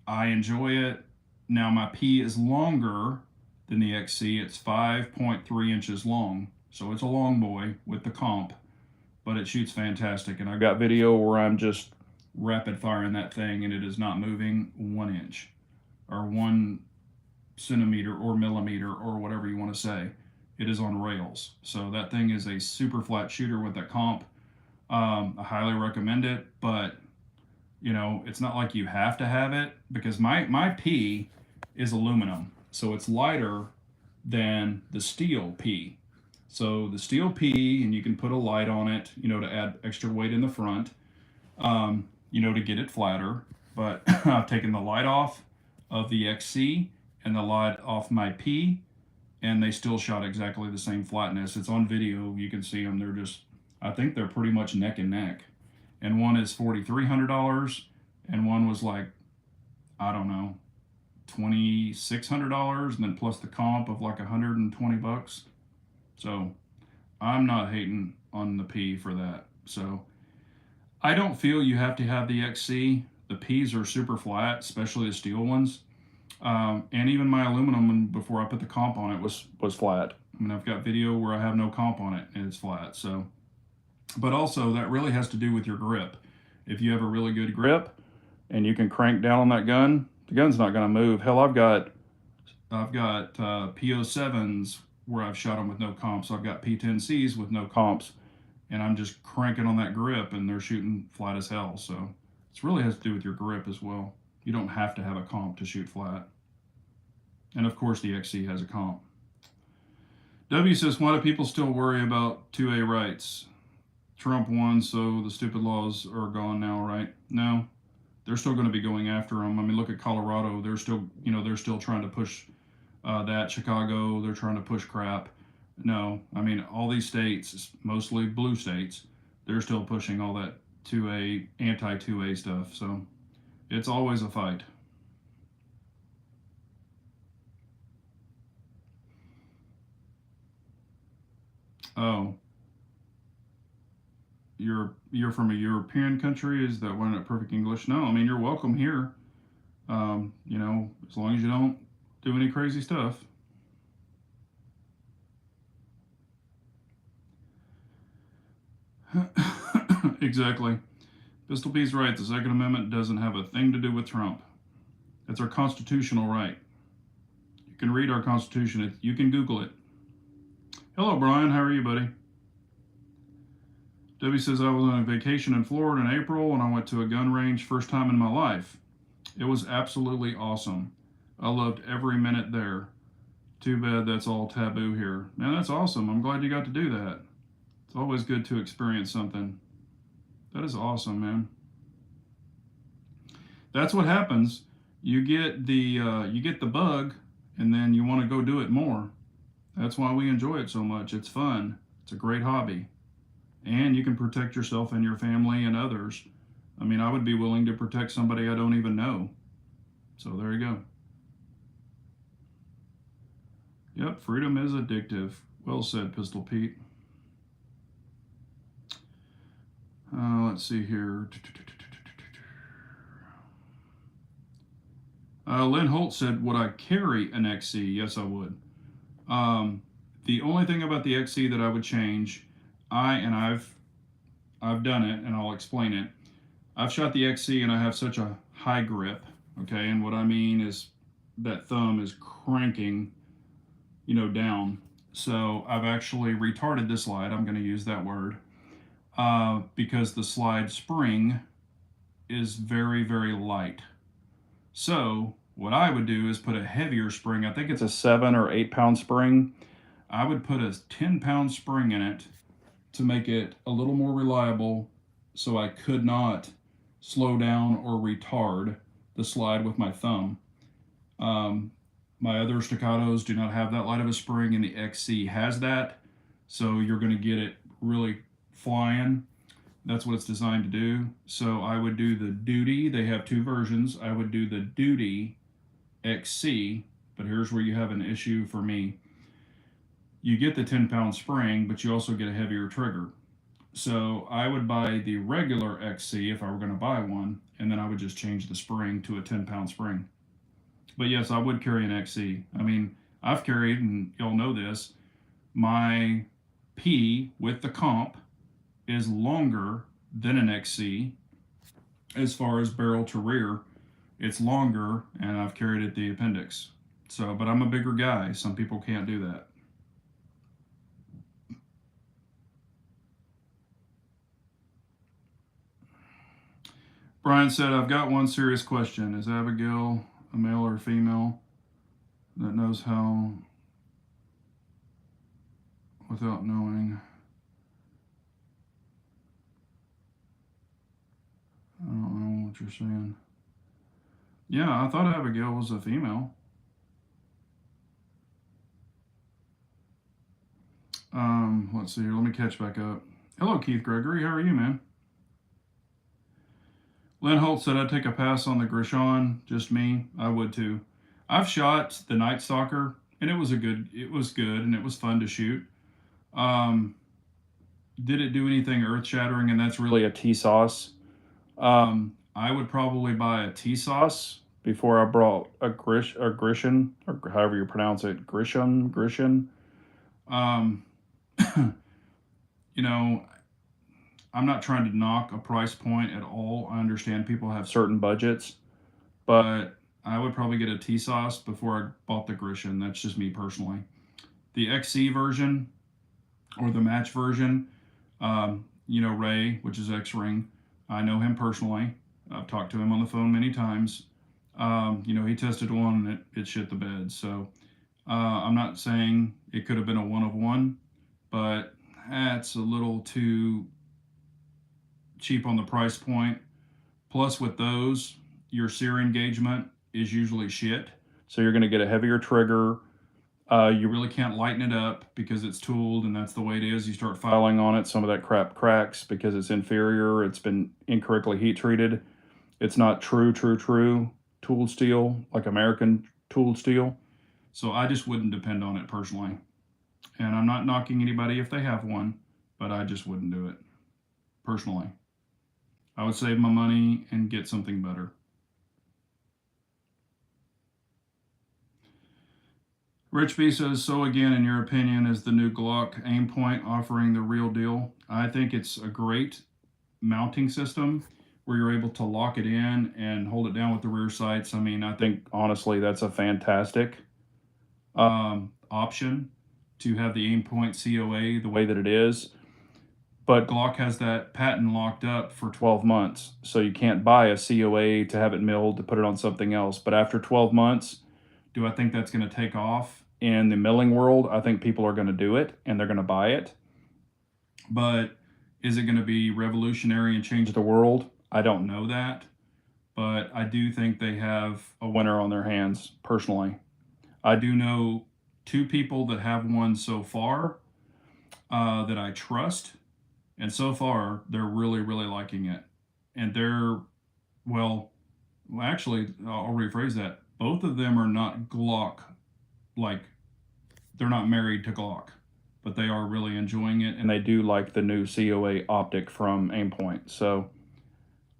I enjoy it. Now my P is longer than the XC. It's 5.3 inches long. So it's a long boy with the comp, but it shoots fantastic. And I got video where I'm just rapid firing that thing and it is not moving 1 inch or 1 centimeter or millimeter or whatever you want to say. It is on rails. So that thing is a super flat shooter with that comp. I highly recommend it, but it's not like you have to have it, because my P is aluminum, so it's lighter than the steel P. So the steel P, and you can put a light on it, to add extra weight in the front, to get it flatter. But I've taken the light off of the XC and the light off my P, and they still shot exactly the same flatness. It's on video. You can see them. I think they're pretty much neck and neck. And one is $4,300, and one was like, I don't know, $2,600, and then plus the comp of like $120. So I'm not hating on the P for that. So I don't feel you have to have the XC. The P's are super flat, especially the steel ones. And even my aluminum one, before I put the comp on it, was flat. I mean, I've got video where I have no comp on it and it's flat. So, but also that really has to do with your grip. If you have a really good grip and you can crank down on that gun, the gun's not going to move. Hell, I've got PO7s where I've shot them with no comps. I've got P10Cs with no comps, and I'm just cranking on that grip and they're shooting flat as hell. So it really has to do with your grip as well. You don't have to have a comp to shoot flat. And of course the XC has a comp. W says, why do people still worry about 2A rights? Trump won, so the stupid laws are gone now, right? No, they're still going to be going after them. I mean, look at Colorado. They're still trying to push that. Chicago, they're trying to push crap. No, I mean, all these states, mostly blue states, they're still pushing all that 2A, anti-2A stuff. So it's always a fight. Oh, you're from a European country? Is that one at perfect English? No, I mean, you're welcome here. As long as you don't do any crazy stuff. Exactly. Pistol P's right. The Second Amendment doesn't have a thing to do with Trump. It's our constitutional right. You can read our Constitution. You can Google it. Hello, Brian. How are you, buddy? Debbie says, I was on a vacation in Florida in April and I went to a gun range first time in my life. It was absolutely awesome. I loved every minute there. Too bad that's all taboo here. Man, that's awesome. I'm glad you got to do that. It's always good to experience something. That is awesome, man. That's what happens. You get the bug, and then you want to go do it more. That's why we enjoy it so much. It's fun. It's a great hobby, and you can protect yourself and your family and others. I mean, I would be willing to protect somebody I don't even know. So there you go. Yep, freedom is addictive. Well said, Pistol Pete. Let's see here. Lynn Holt said, would I carry an XC? Yes, I would. The only thing about the XC that I would change, I've done it, and I'll explain it. I've shot the XC, and I have such a high grip, okay? And what I mean is that thumb is cranking, down. So I've actually retarded the slide. I'm going to use that word because the slide spring is very, very light. So what I would do is put a heavier spring. I think it's a 7 or 8 pound spring. I would put a 10-pound spring in it to make it a little more reliable, so I could not slow down or retard the slide with my thumb. My other staccatos do not have that light of a spring, and the XC has that, so you're going to get it really flying. That's what it's designed to do. So I would do the Duty. They have 2 versions. I would do the Duty XC, but here's where you have an issue for me. You get the 10-pound spring, but you also get a heavier trigger. So I would buy the regular XC if I were going to buy one, and then I would just change the spring to a 10-pound spring. But yes, I would carry an XC. I mean, I've carried, and y'all know this, my P with the comp is longer than an XC as far as barrel to rear. It's longer, and I've carried it the appendix. So, but I'm a bigger guy. Some people can't do that. Brian said, I've got one serious question. Is Abigail a male or female that knows how without knowing? I don't know what you're saying. Yeah, I thought Abigail was a female. Let's see here. Let me catch back up. Hello, Keith Gregory. How are you, man? Lynn Holt said I'd take a pass on the Grishon. Just me. I would too. I've shot the Night Stalker, and it was good, and it was fun to shoot. Did it do anything earth-shattering? And that's really a T-sauce. I would probably buy a T-sauce before I brought a Grishon, or however you pronounce it, Grishon. I'm not trying to knock a price point at all. I understand people have certain budgets, but I would probably get a T-sauce before I bought the Grishon. That's just me personally. The XC version or the match version, Ray, which is X-Ring, I know him personally. I've talked to him on the phone many times. He tested one and it shit the bed. So I'm not saying it could have been a 1 of 1, but that's a little too cheap on the price point. Plus with those, your sear engagement is usually shit. So you're going to get a heavier trigger. You really can't lighten it up because it's tooled, and that's the way it is. You start filing on it, some of that crap cracks because it's inferior. It's been incorrectly heat treated. It's not true tooled steel, like American tooled steel. So I just wouldn't depend on it personally. And I'm not knocking anybody if they have one, but I just wouldn't do it personally. I would save my money and get something better. Rich B says, so again, in your opinion, is the new Glock aim point offering the real deal? I think it's a great mounting system where you're able to lock it in and hold it down with the rear sights. I mean, I think, honestly, that's a fantastic option to have the aim point COA the way that it is. but Glock has that patent locked up for 12 months. So you can't buy a COA to have it milled to put it on something else. But after 12 months, do I think that's going to take off in the milling world? I think people are going to do it and they're going to buy it. But is it going to be revolutionary and change the world? I don't know that. But I do think they have a winner on their hands, personally. I do know 2 people that have one so far that I trust. And so far, they're really, really liking it. And well, actually, I'll rephrase that. Both of them are not Glock, like, they're not married to Glock, but they are really enjoying it. And they do like the new COA optic from Aimpoint. So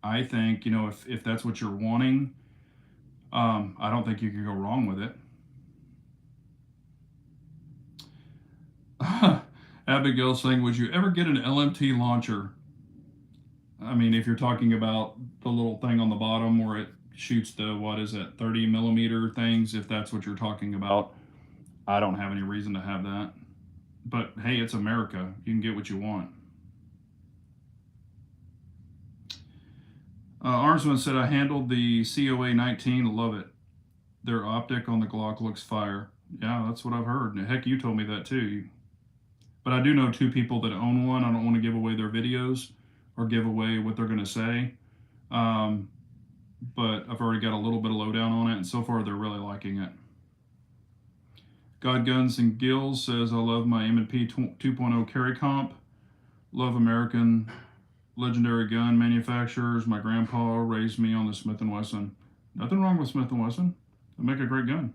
I think, if that's what you're wanting, I don't think you can go wrong with it. Abigail saying, would you ever get an LMT launcher? I mean, if you're talking about the little thing on the bottom where it shoots the, 30 millimeter things, if that's what you're talking about, I don't have any reason to have that. But hey, it's America. You can get what you want. Armsman said, I handled the COA 19. Love it. Their optic on the Glock looks fire. Yeah, that's what I've heard. Heck, you told me that too. But I do know 2 people that own one. I don't want to give away their videos or give away what they're going to say. But I've already got a little bit of lowdown on it, and so far they're really liking it. God Guns and Gills says, I love my M&P 2.0 carry comp. Love American legendary gun manufacturers. My grandpa raised me on the Smith & Wesson. Nothing wrong with Smith & Wesson. They make a great gun.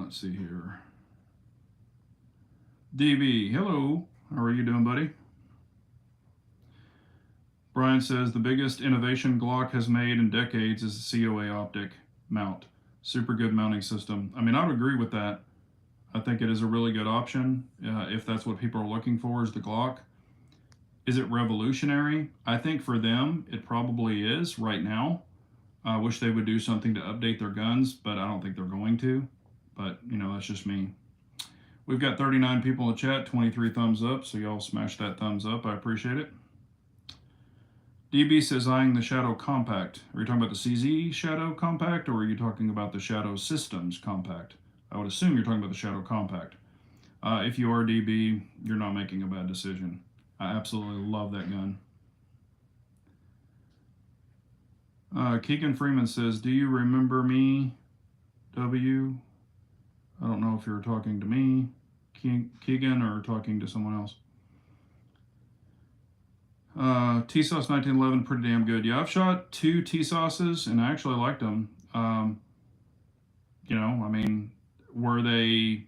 Let's see here. DB, hello. How are you doing, buddy? Brian says, the biggest innovation Glock has made in decades is the COA optic mount. Super good mounting system. I mean, I would agree with that. I think it is a really good option if that's what people are looking for, is the Glock. Is it revolutionary? I think for them, it probably is right now. I wish they would do something to update their guns, but I don't think they're going to. But, that's just me. We've got 39 people in the chat, 23 thumbs up, so y'all smash that thumbs up. I appreciate it. DB says, eyeing the Shadow Compact. Are you talking about the CZ Shadow Compact, or are you talking about the Shadow Systems Compact? I would assume you're talking about the Shadow Compact. If you are DB, you're not making a bad decision. I absolutely love that gun. Keegan Freeman says, do you remember me, W? I don't know if you're talking to me, Keegan, or talking to someone else. T-Sauce 1911, pretty damn good. Yeah, I've shot 2 T-Sauces, and I actually liked them. I mean, were they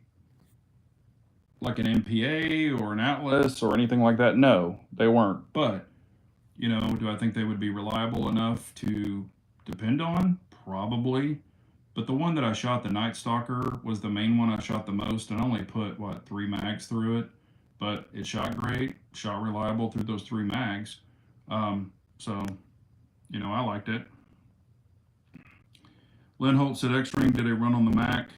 like an MPA or an Atlas or anything like that? No, they weren't. But, do I think they would be reliable enough to depend on? Probably. But the one that I shot, the Night Stalker, was the main one I shot the most, and I only put, 3 mags through it. But it shot great, shot reliable through those 3 mags. So, I liked it. Lynn Holt said, X-Ring, did a run on the Mac?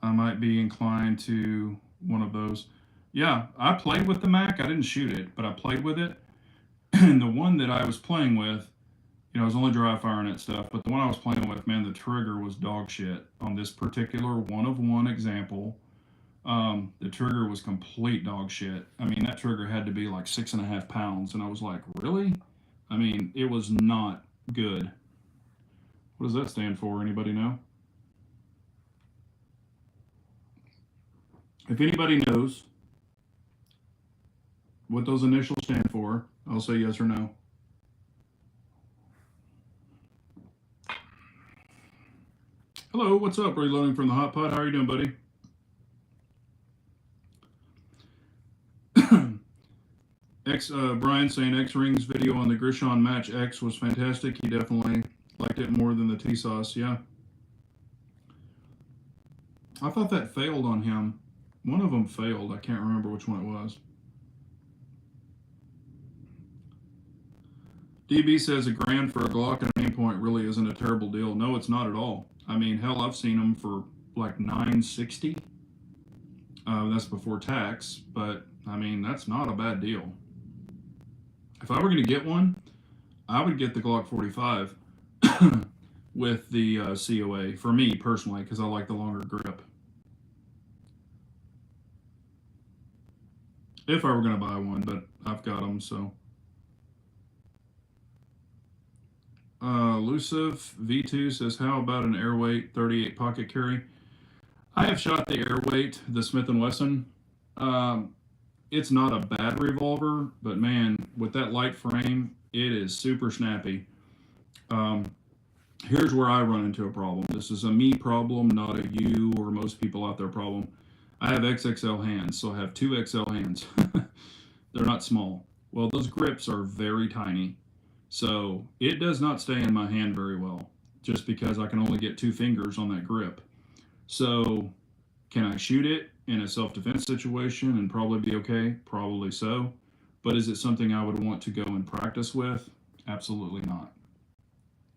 I might be inclined to one of those. Yeah, I played with the Mac. I didn't shoot it, but I played with it. And the one that I was playing with, I was only dry firing it stuff, but the one I was playing with, man, the trigger was dog shit on this particular one-of-one example. The trigger was complete dog shit. I mean, that trigger had to be like 6.5 pounds, and I was like, really? I mean, it was not good. What does that stand for? Anybody know? If anybody knows what those initials stand for, I'll say yes or no. Hello, what's up? Reloading from the hot pot. How are you doing, buddy? Brian saying X-Ring's video on the Grishon Match X was fantastic. He definitely liked it more than the T-Sauce. Yeah. I thought that failed on him. One of them failed. I can't remember which one it was. DB says $1,000 for a Glock and an Aimpoint really isn't a terrible deal. No, it's not at all. I mean, hell, I've seen them for like $960. That's before tax, but I mean, that's not a bad deal. If I were going to get one, I would get the Glock 45 with the COA for me personally, because I like the longer grip. If I were going to buy one, but I've got them, so. Elusive V2 says, how about an Airweight 38 pocket carry? I have shot the Airweight, the Smith & Wesson. It's not a bad revolver, but man, with that light frame, it is super snappy. Here's where I run into a problem. This is a me problem, not a you or most people out there problem. I have XXL hands, so I have 2XL hands. They're not small. Well, those grips are very tiny. So it does not stay in my hand very well, just because I can only get 2 fingers on that grip. So can I shoot it in a self-defense situation and probably be okay? Probably so. But is it something I would want to go and practice with? Absolutely not.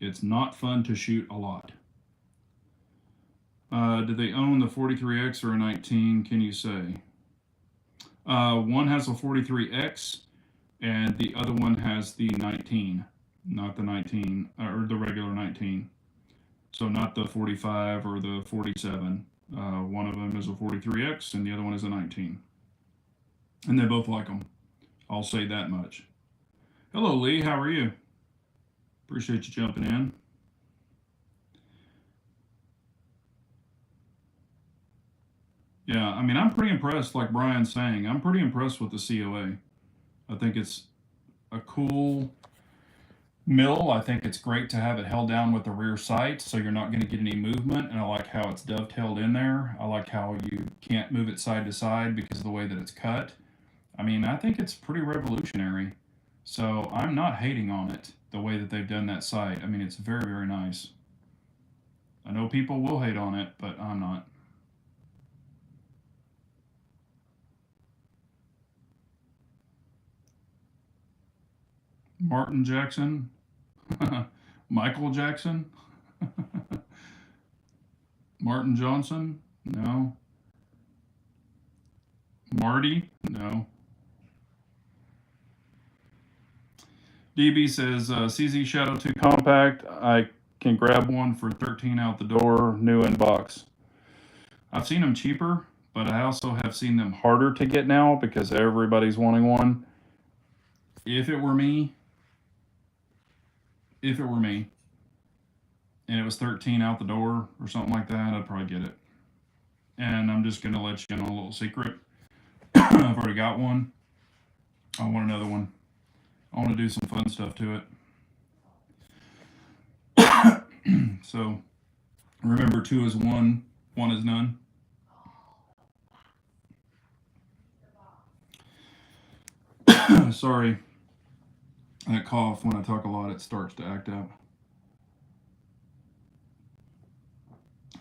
It's not fun to shoot a lot. Do they own the 43X or a 19? Can you say? One has a 43X and the other one has the 19, not the 19, or the regular 19. So not the 45 or the 47. One of them is a 43X and the other one is a 19. And they both like them. I'll say that much. Hello, Lee. How are you? Appreciate you jumping in. Yeah, I mean, I'm pretty impressed, like Brian's saying. I'm pretty impressed with the COA. I think it's a cool mill. I think it's great to have it held down with the rear sight so you're not going to get any movement, and I like how it's dovetailed in there. I like how you can't move it side to side because of the way that it's cut. I mean, I think it's pretty revolutionary. So I'm not hating on it, the way that they've done that sight. I mean, it's very, very nice. I know people will hate on it, but I'm not. Martin Jackson? Michael Jackson? Martin Johnson? No. Marty? No. DB says, CZ Shadow 2 Compact. I can grab one for 13 out the door, new in box. I've seen them cheaper, but I also have seen them harder to get now because everybody's wanting one. If it were me, and it was 13 out the door or something like that, I'd probably get it. And I'm just going to let you in on a little secret. I've already got one. I want another one. I want to do some fun stuff to it. So remember, 2 is 1, 1 is none. Sorry. That cough, when I talk a lot, it starts to act up.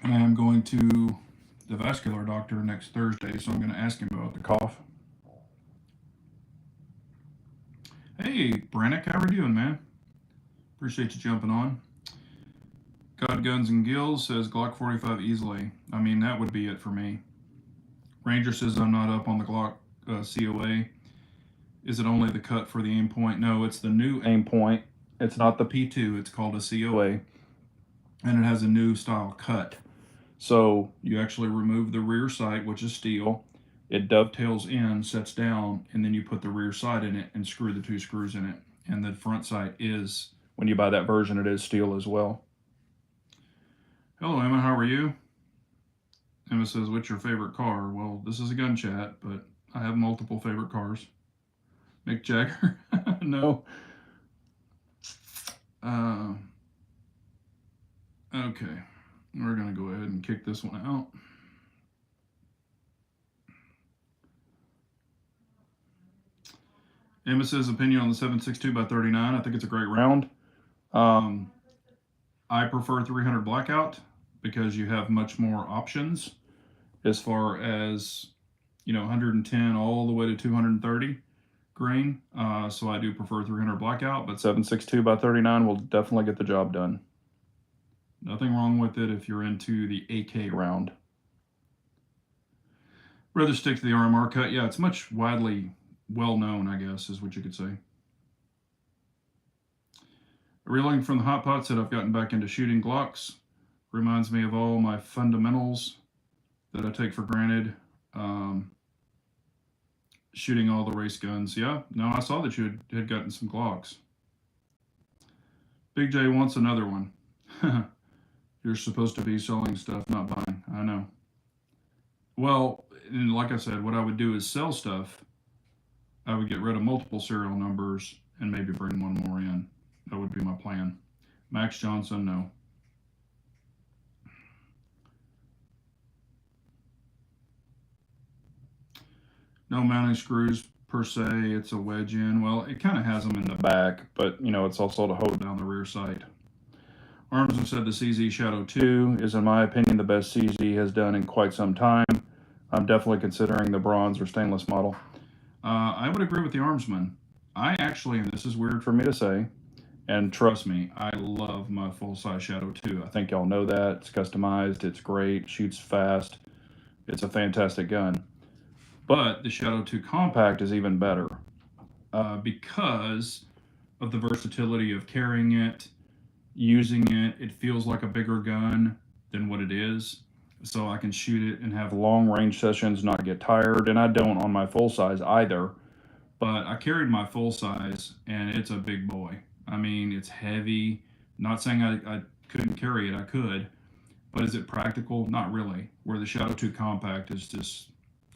And I am going to the vascular doctor next Thursday, so I'm going to ask him about the cough. Hey, Brannick, how are you doing, man? Appreciate you jumping on. God Guns and Gills says Glock 45 easily. I mean, that would be it for me. Ranger says I'm not up on the Glock COA. Is it only the cut for the aim point? No, it's the new aim point. It's not the P2. It's called a COA. And it has a new style cut. So you actually remove the rear sight, which is steel. It dovetails in, sets down, and then you put the rear sight in it and screw the 2 screws in it. And the front sight is, when you buy that version, it is steel as well. Hello, Emma. How are you? Emma says, what's your favorite car? Well, this is a gun chat, but I have multiple favorite cars. Mick Jagger? No. Okay. We're going to go ahead and kick this one out. Emma says, opinion on the 7.62x39. I think it's a great round. I prefer 300 blackout because you have much more options as far as, 110 all the way to 230 grain. So I do prefer 300 blackout, but 7.62x39 will definitely get the job done. Nothing wrong with it if you're into the AK round. Rather stick to the RMR cut. Yeah, it's much widely well known, I guess, is what you could say. Reeling from the hot pot said I've gotten back into shooting Glocks. Reminds me of all my fundamentals that I take for granted. Shooting all the race guns. Yeah, no, I saw that you had gotten some Glocks. Big J wants another one. You're supposed to be selling stuff, not buying. I know. Well, and like I said, what I would do is sell stuff. I would get rid of multiple serial numbers and maybe bring one more in. That would be my plan. Max Johnson, no. No mounting screws per se. It's a wedge in. Well, it kind of has them in the back, but you know, it's also to hold down the rear sight. Arms have said the CZ Shadow 2 is, in my opinion, the best CZ has done in quite some time. I'm definitely considering the bronze or stainless model. I would agree with the Armsman. I actually, and this is weird for me to say, and trust me, I love my full-size Shadow 2. I think y'all know that. It's customized, it's great, shoots fast. It's a fantastic gun. But the Shadow 2 Compact is even better because of the versatility of carrying it, using it. It feels like a bigger gun than what it is. So I can shoot it and have long range sessions, not get tired. And I don't on my full size either. But I carried my full size and it's a big boy. I mean, it's heavy. Not saying I couldn't carry it, I could. But is it practical? Not really. Where the Shadow 2 Compact is just,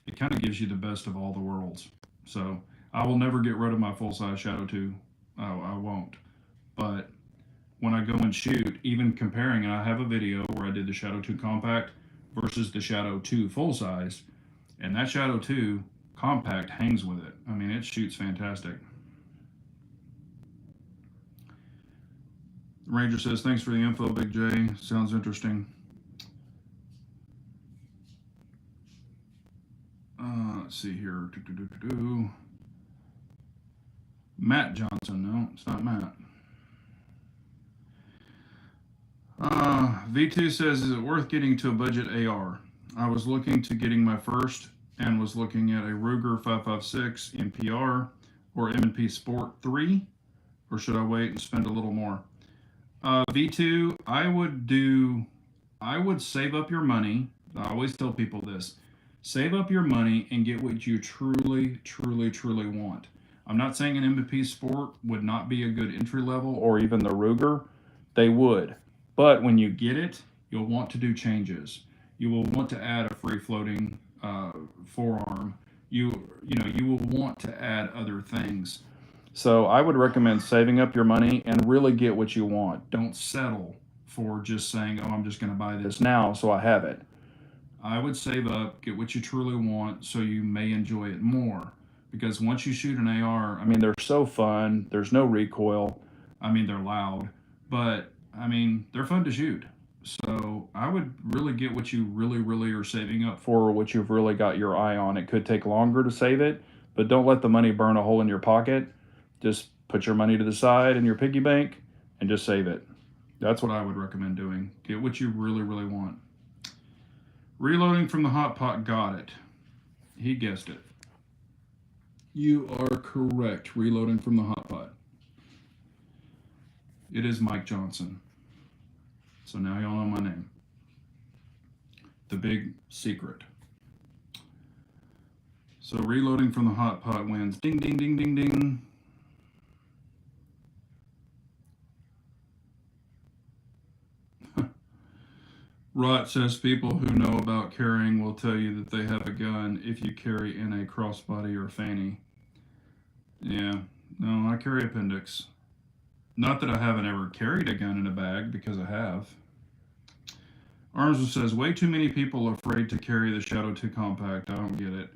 it kind of gives you the best of all the worlds. So I will never get rid of my full size Shadow 2. I won't. But when I go and shoot, even comparing, and I have a video where I did the Shadow 2 Compact versus the Shadow 2 full size, and that Shadow 2 Compact hangs with it. I mean, it shoots fantastic. Ranger says, thanks for the info, Big J. Sounds interesting. Let's see here. Matt Johnson. No, it's not Matt. V2 says, is it worth getting to a budget AR? I was looking to getting my first and was looking at a Ruger 556 in PR or M&P Sport 3, or should I wait and spend a little more? V2, I would save up your money. I always tell people this. Save up your money and get what you truly, truly, truly want. I'm not saying an M&P Sport would not be a good entry level, or even the Ruger. They would. But when you get it, you'll want to do changes. You will want to add a free floating forearm. You will want to add other things. So I would recommend saving up your money and really get what you want. Don't settle for just saying, oh, I'm just going to buy this now so I have it. I would save up, get what you truly want so you may enjoy it more. Because once you shoot an AR, I mean, they're so fun. There's no recoil. I mean, they're loud. But, I mean, they're fun to shoot. So I would really get what you really, really are saving up for, or what you've really got your eye on. It could take longer to save it, but don't let the money burn a hole in your pocket. Just put your money to the side in your piggy bank and just save it. That's what I would recommend doing. Get what you really, really want. Reloading from the hot pot, got it. He guessed it. You are correct. Reloading from the hot pot. It is Mike Johnson. So now y'all know my name. The big secret. So reloading from the hot pot wins. Ding, ding, ding, ding, ding. Rot says people who know about carrying will tell you that they have a gun if you carry in a crossbody or fanny. Yeah, no, I carry appendix. Not that I haven't ever carried a gun in a bag, because I have. Armsman says, way too many people are afraid to carry the Shadow 2 Compact. I don't get it.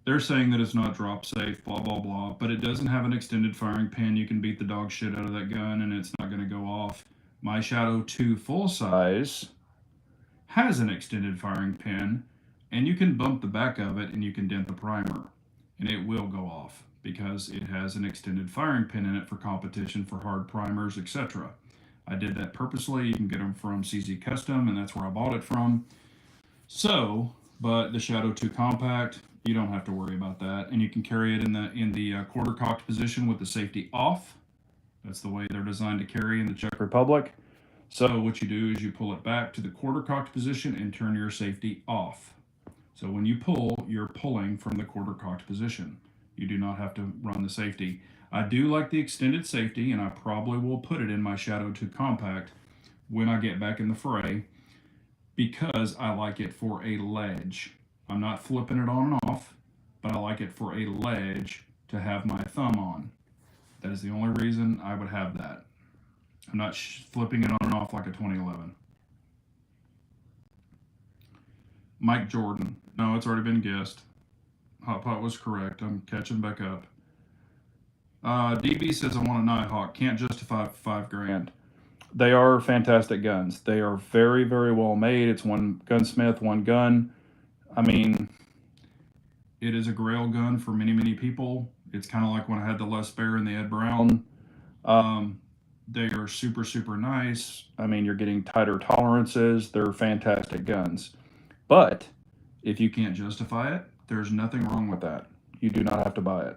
They're saying that it's not drop safe, blah, blah, blah, but it doesn't have an extended firing pin. You can beat the dog shit out of that gun and it's not going to go off. My Shadow 2 full size has an extended firing pin, and you can bump the back of it and you can dent the primer and it will go off because it has an extended firing pin in it for competition for hard primers, etc. I did that purposely. You can get them from CZ Custom, and that's where I bought it from. So But the Shadow 2 Compact, you don't have to worry about that, and you can carry it in the quarter cocked position with the safety off. That's the way they're designed to carry in the Czech Republic. So what you do is you pull it back to the quarter cocked position and turn your safety off. So when you pull, you're pulling from the quarter cocked position. You do not have to run the safety. I do like the extended safety, and I probably will put it in my Shadow 2 Compact when I get back in the fray, because I like it for a ledge. I'm not flipping it on and off, but I like it for a ledge to have my thumb on. That is the only reason I would have that. I'm not flipping it on and off like a 2011. Mike Jordan. No, it's already been guessed. Hot Pot was correct. I'm catching back up. DB says I want a Nighthawk. Can't justify $5,000. They are fantastic guns. They are very, very well made. It's one gunsmith, one gun. I mean, it is a grail gun for many, many people. It's kind of like when I had the Les Baer and the Ed Brown. They are super, super nice. I mean, you're getting tighter tolerances. They're fantastic guns. But if you can't justify it, there's nothing wrong with that. You do not have to buy it.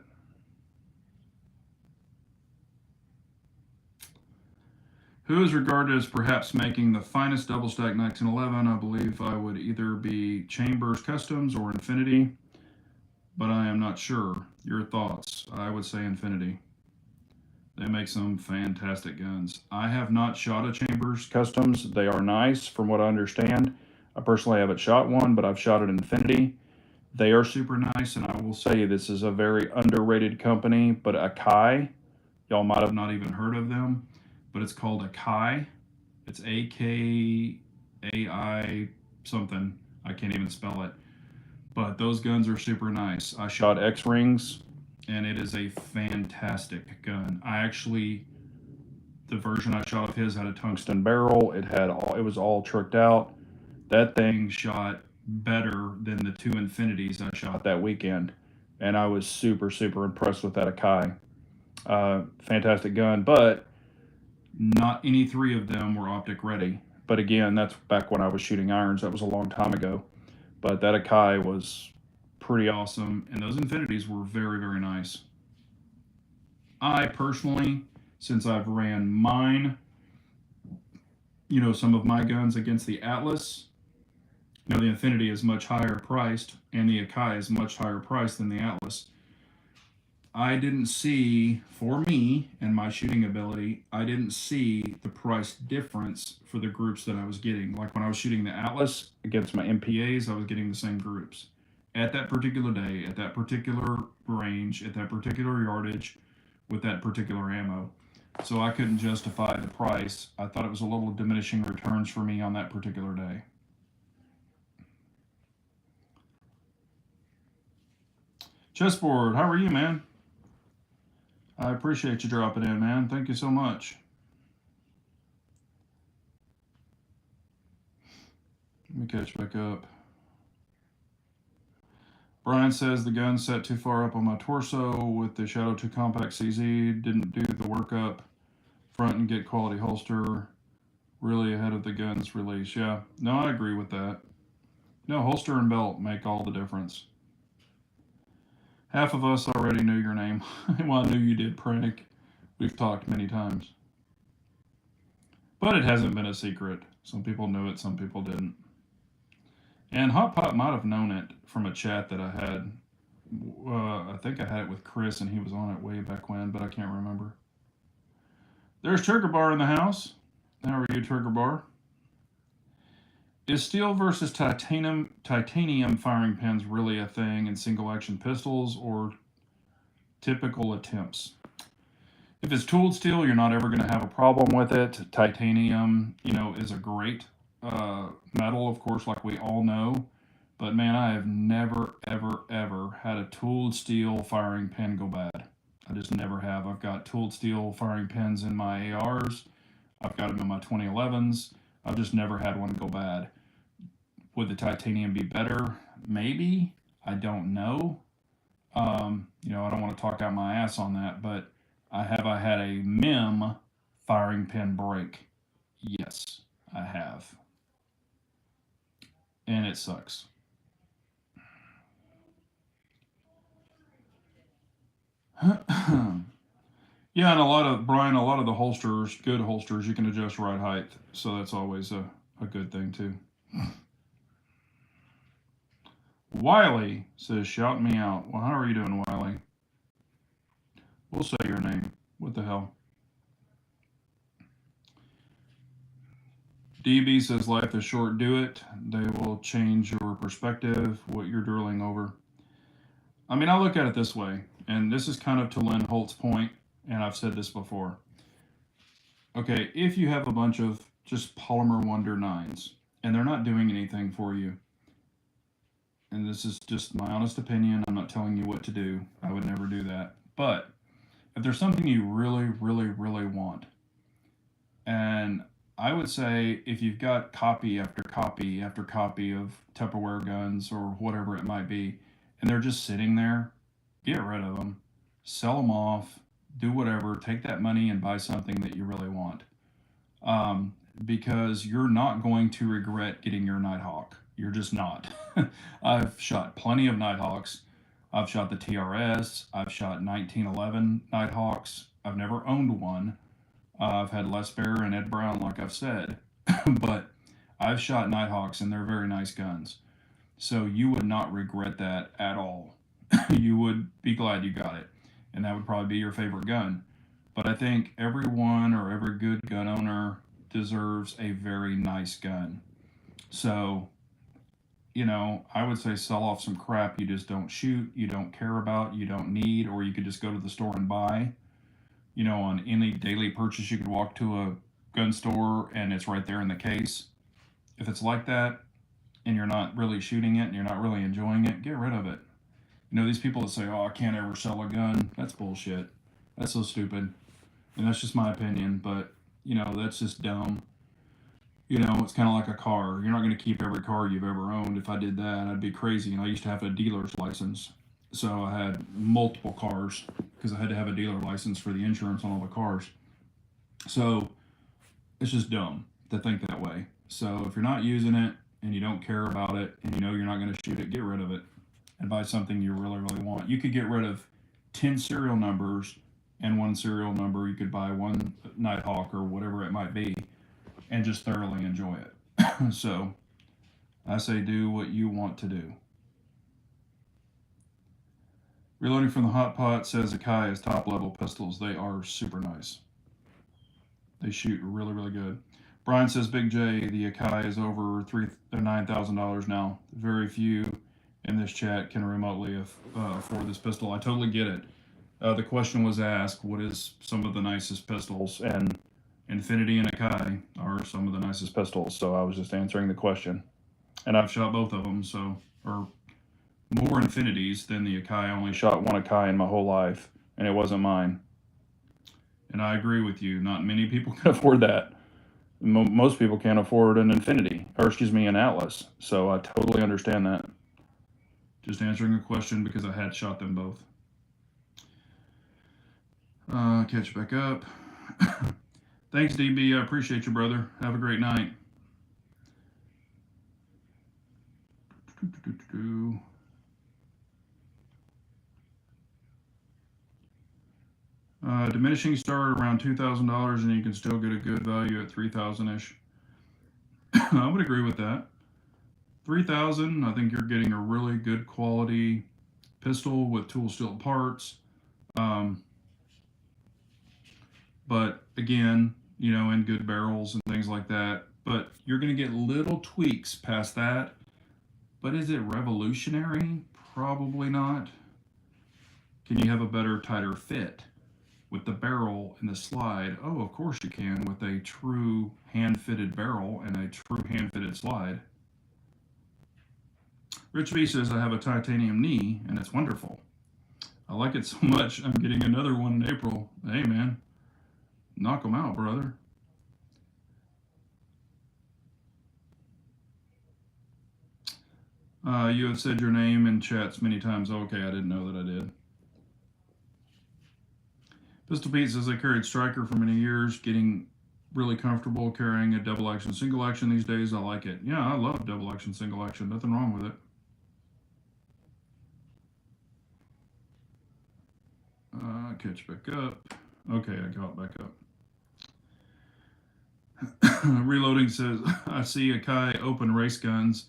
Who is regarded as perhaps making the finest double stack 1911? I believe I would either be Chambers Customs or Infinity, but I am not sure. Your thoughts? I would say Infinity. They make some fantastic guns. I have not shot a Chambers Customs. They are nice from what I understand. I personally haven't shot one, but I've shot an Infinity. They are super nice, and I will say this is a very underrated company, but Akai, y'all might have not even heard of them, but it's called Akai. It's Akai something. I can't even spell it. But those guns are super nice. I shot X-Rings, and it is a fantastic gun. The version I shot of his had a tungsten barrel. It was all tricked out. That thing shot better than the two Infinities I shot that weekend, and I was super, super impressed with that Akai. Fantastic gun, but not any three of them were optic ready. But again, that's back when I was shooting irons. That was a long time ago. But that Akai was pretty awesome, and those Infinities were very, very nice. I personally, since I've ran some of my guns against the Atlas, the Infinity is much higher priced, and the Akai is much higher priced than the Atlas. I didn't see, for me and my shooting ability, I didn't see the price difference for the groups that I was getting. Like when I was shooting the Atlas against my MPAs, I was getting the same groups. At that particular day, at that particular range, at that particular yardage, with that particular ammo. So I couldn't justify the price. I thought it was a little diminishing returns for me on that particular day. Chessboard, how are you, man? I appreciate you dropping in, man. Thank you so much. Let me catch back up. Brian says the gun set too far up on my torso with the Shadow 2 Compact CZ. Didn't do the workup front and get quality holster. Really ahead of the gun's release. Yeah, no, I agree with that. No, holster and belt make all the difference. Half of us already knew your name. Well, I knew you did, Prank. We've talked many times. But it hasn't been a secret. Some people knew it, some people didn't. And Hot Pot might have known it from a chat that I had. I think I had it with Chris, and he was on it way back when, but I can't remember. There's Trigger Bar in the house. How are you, Trigger Bar? Is steel versus titanium firing pins really a thing in single action pistols or typical attempts? If it's tooled steel, you're not ever going to have a problem with it. Titanium, is a great metal, of course, like we all know. But man, I have never, ever, ever had a tooled steel firing pin go bad. I just never have. I've got tooled steel firing pins in my ARs. I've got them in my 2011s. I've just never had one go bad. Would the titanium be better? Maybe. I don't know. I don't want to talk out my ass on that, but I had a MIM firing pin break? Yes, I have. And it sucks. Yeah, and a lot of the holsters, good holsters, you can adjust ride height, so that's always a good thing too. Wiley says, "Shout me out." Well, how are you doing, Wiley? We'll say your name. What the hell? DB says, "Life is short. Do it. They will change your perspective. What you're drilling over." I mean, I look at it this way, and this is kind of to Lynn Holt's point, and I've said this before. Okay, if you have a bunch of just Polymer Wonder 9s and they're not doing anything for you, and this is just my honest opinion, I'm not telling you what to do, I would never do that. But if there's something you really, really, really want, and I would say if you've got copy after copy after copy of Tupperware guns or whatever it might be, and they're just sitting there, get rid of them, sell them off, do whatever, take that money and buy something that you really want. Because you're not going to regret getting your Nighthawk. You're just not. I've shot plenty of Nighthawks. I've shot the TRS. I've shot 1911 Nighthawks. I've never owned one. I've had Les Bear and Ed Brown, like I've said, but I've shot Nighthawks and they're very nice guns. So you would not regret that at all. You would be glad you got it, and that would probably be your favorite gun. But I think everyone or every good gun owner deserves a very nice gun. So, I would say sell off some crap you just don't shoot, you don't care about, you don't need, or you could just go to the store and buy. On any daily purchase, you could walk to a gun store and it's right there in the case. If it's like that and you're not really shooting it and you're not really enjoying it, get rid of it. These people that say, "Oh, I can't ever sell a gun," that's bullshit. That's so stupid. And that's just my opinion, but, that's just dumb. It's kind of like a car. You're not going to keep every car you've ever owned. If I did that, I'd be crazy. I used to have a dealer's license. So I had multiple cars because I had to have a dealer license for the insurance on all the cars. So it's just dumb to think that way. So if you're not using it and you don't care about it and you're not going to shoot it, get rid of it and buy something you really, really want. You could get rid of 10 serial numbers and one serial number. You could buy one Nighthawk or whatever it might be and just thoroughly enjoy it. So I say do what you want to do. Reloading from the Hot Pot says Akai is top level pistols. They are super nice. They shoot really, really good. Brian says Big J, the Akai is over $9,000 now. Very few in this chat can remotely afford this pistol. I totally get it. The question was asked, what is some of the nicest pistols? And Infinity and Akai are some of the nicest pistols. So I was just answering the question. And I've shot both of them, or more Infinities than the Akai. I only shot one Akai in my whole life, and it wasn't mine. And I agree with you. Not many people can afford that. Most people can't afford an Infinity, or excuse me, an Atlas. So I totally understand that. Just answering a question because I had shot them both. Catch back up. Thanks, DB. I appreciate you, brother. Have a great night. Diminishing start around $2,000, and you can still get a good value at $3,000-ish. I would agree with that. $3,000, I think you're getting a really good quality pistol with tool steel parts. But again, in good barrels and things like that. But you're going to get little tweaks past that. But is it revolutionary? Probably not. Can you have a better, tighter fit with the barrel and the slide? Oh, of course you can, with a true hand-fitted barrel and a true hand-fitted slide. Rich B says, I have a titanium knee, and it's wonderful. I like it so much, I'm getting another one in April. Hey, man, knock them out, brother. You have said your name in chats many times. Okay, I didn't know that I did. Pistol Pete says, I carried Striker for many years, getting really comfortable carrying a double action, single action these days. I like it. Yeah, I love double action, single action. Nothing wrong with it. Catch back up. Okay, I got back up. Reloading says, I see Akai open race guns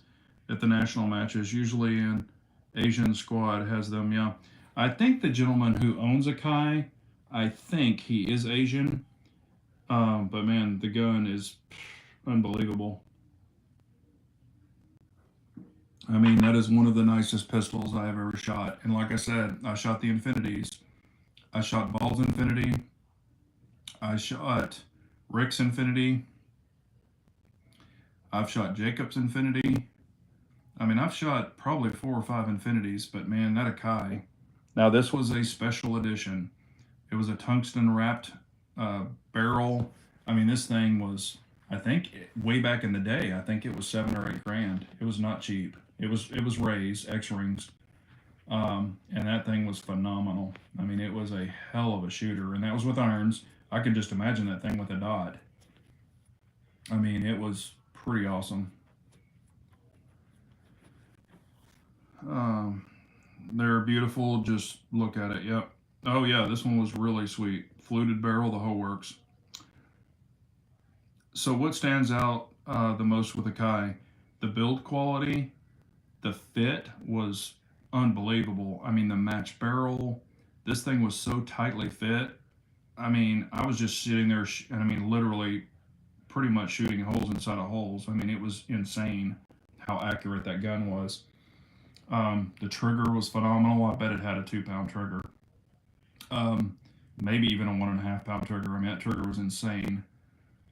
at the national matches. Usually an Asian squad has them. Yeah. I think the gentleman who owns Akai, I think he is Asian. But man, the gun is unbelievable. I mean, that is one of the nicest pistols I have ever shot. And like I said, I shot the Infinities. I shot Ball's Infinity. I shot Rick's Infinity. I've shot Jacob's Infinity. I mean, I've shot probably 4 or 5 Infinities, but man, that Akai. Now, this was a special edition. It was a tungsten wrapped barrel. I mean, this thing was, I think, way back in the day, I think it was 7 or 8 grand. It was not cheap. It was raised, X rings. And that thing was phenomenal. I mean, it was a hell of a shooter, and that was with irons. I can just imagine that thing with a dot. I mean, it was pretty awesome. They're beautiful. Just look at it. Yep. Oh yeah, this one was really sweet. Fluted barrel, the whole works. So what stands out the most with Akai? The build quality, the fit was unbelievable. I mean, the match barrel, this thing was so tightly fit. I mean, I was just sitting there, and I mean, literally, pretty much shooting holes inside of holes. I mean, it was insane how accurate that gun was. The trigger was phenomenal. I bet it had a 2 pound trigger. Maybe even a 1.5 pound trigger. I mean, that trigger was insane.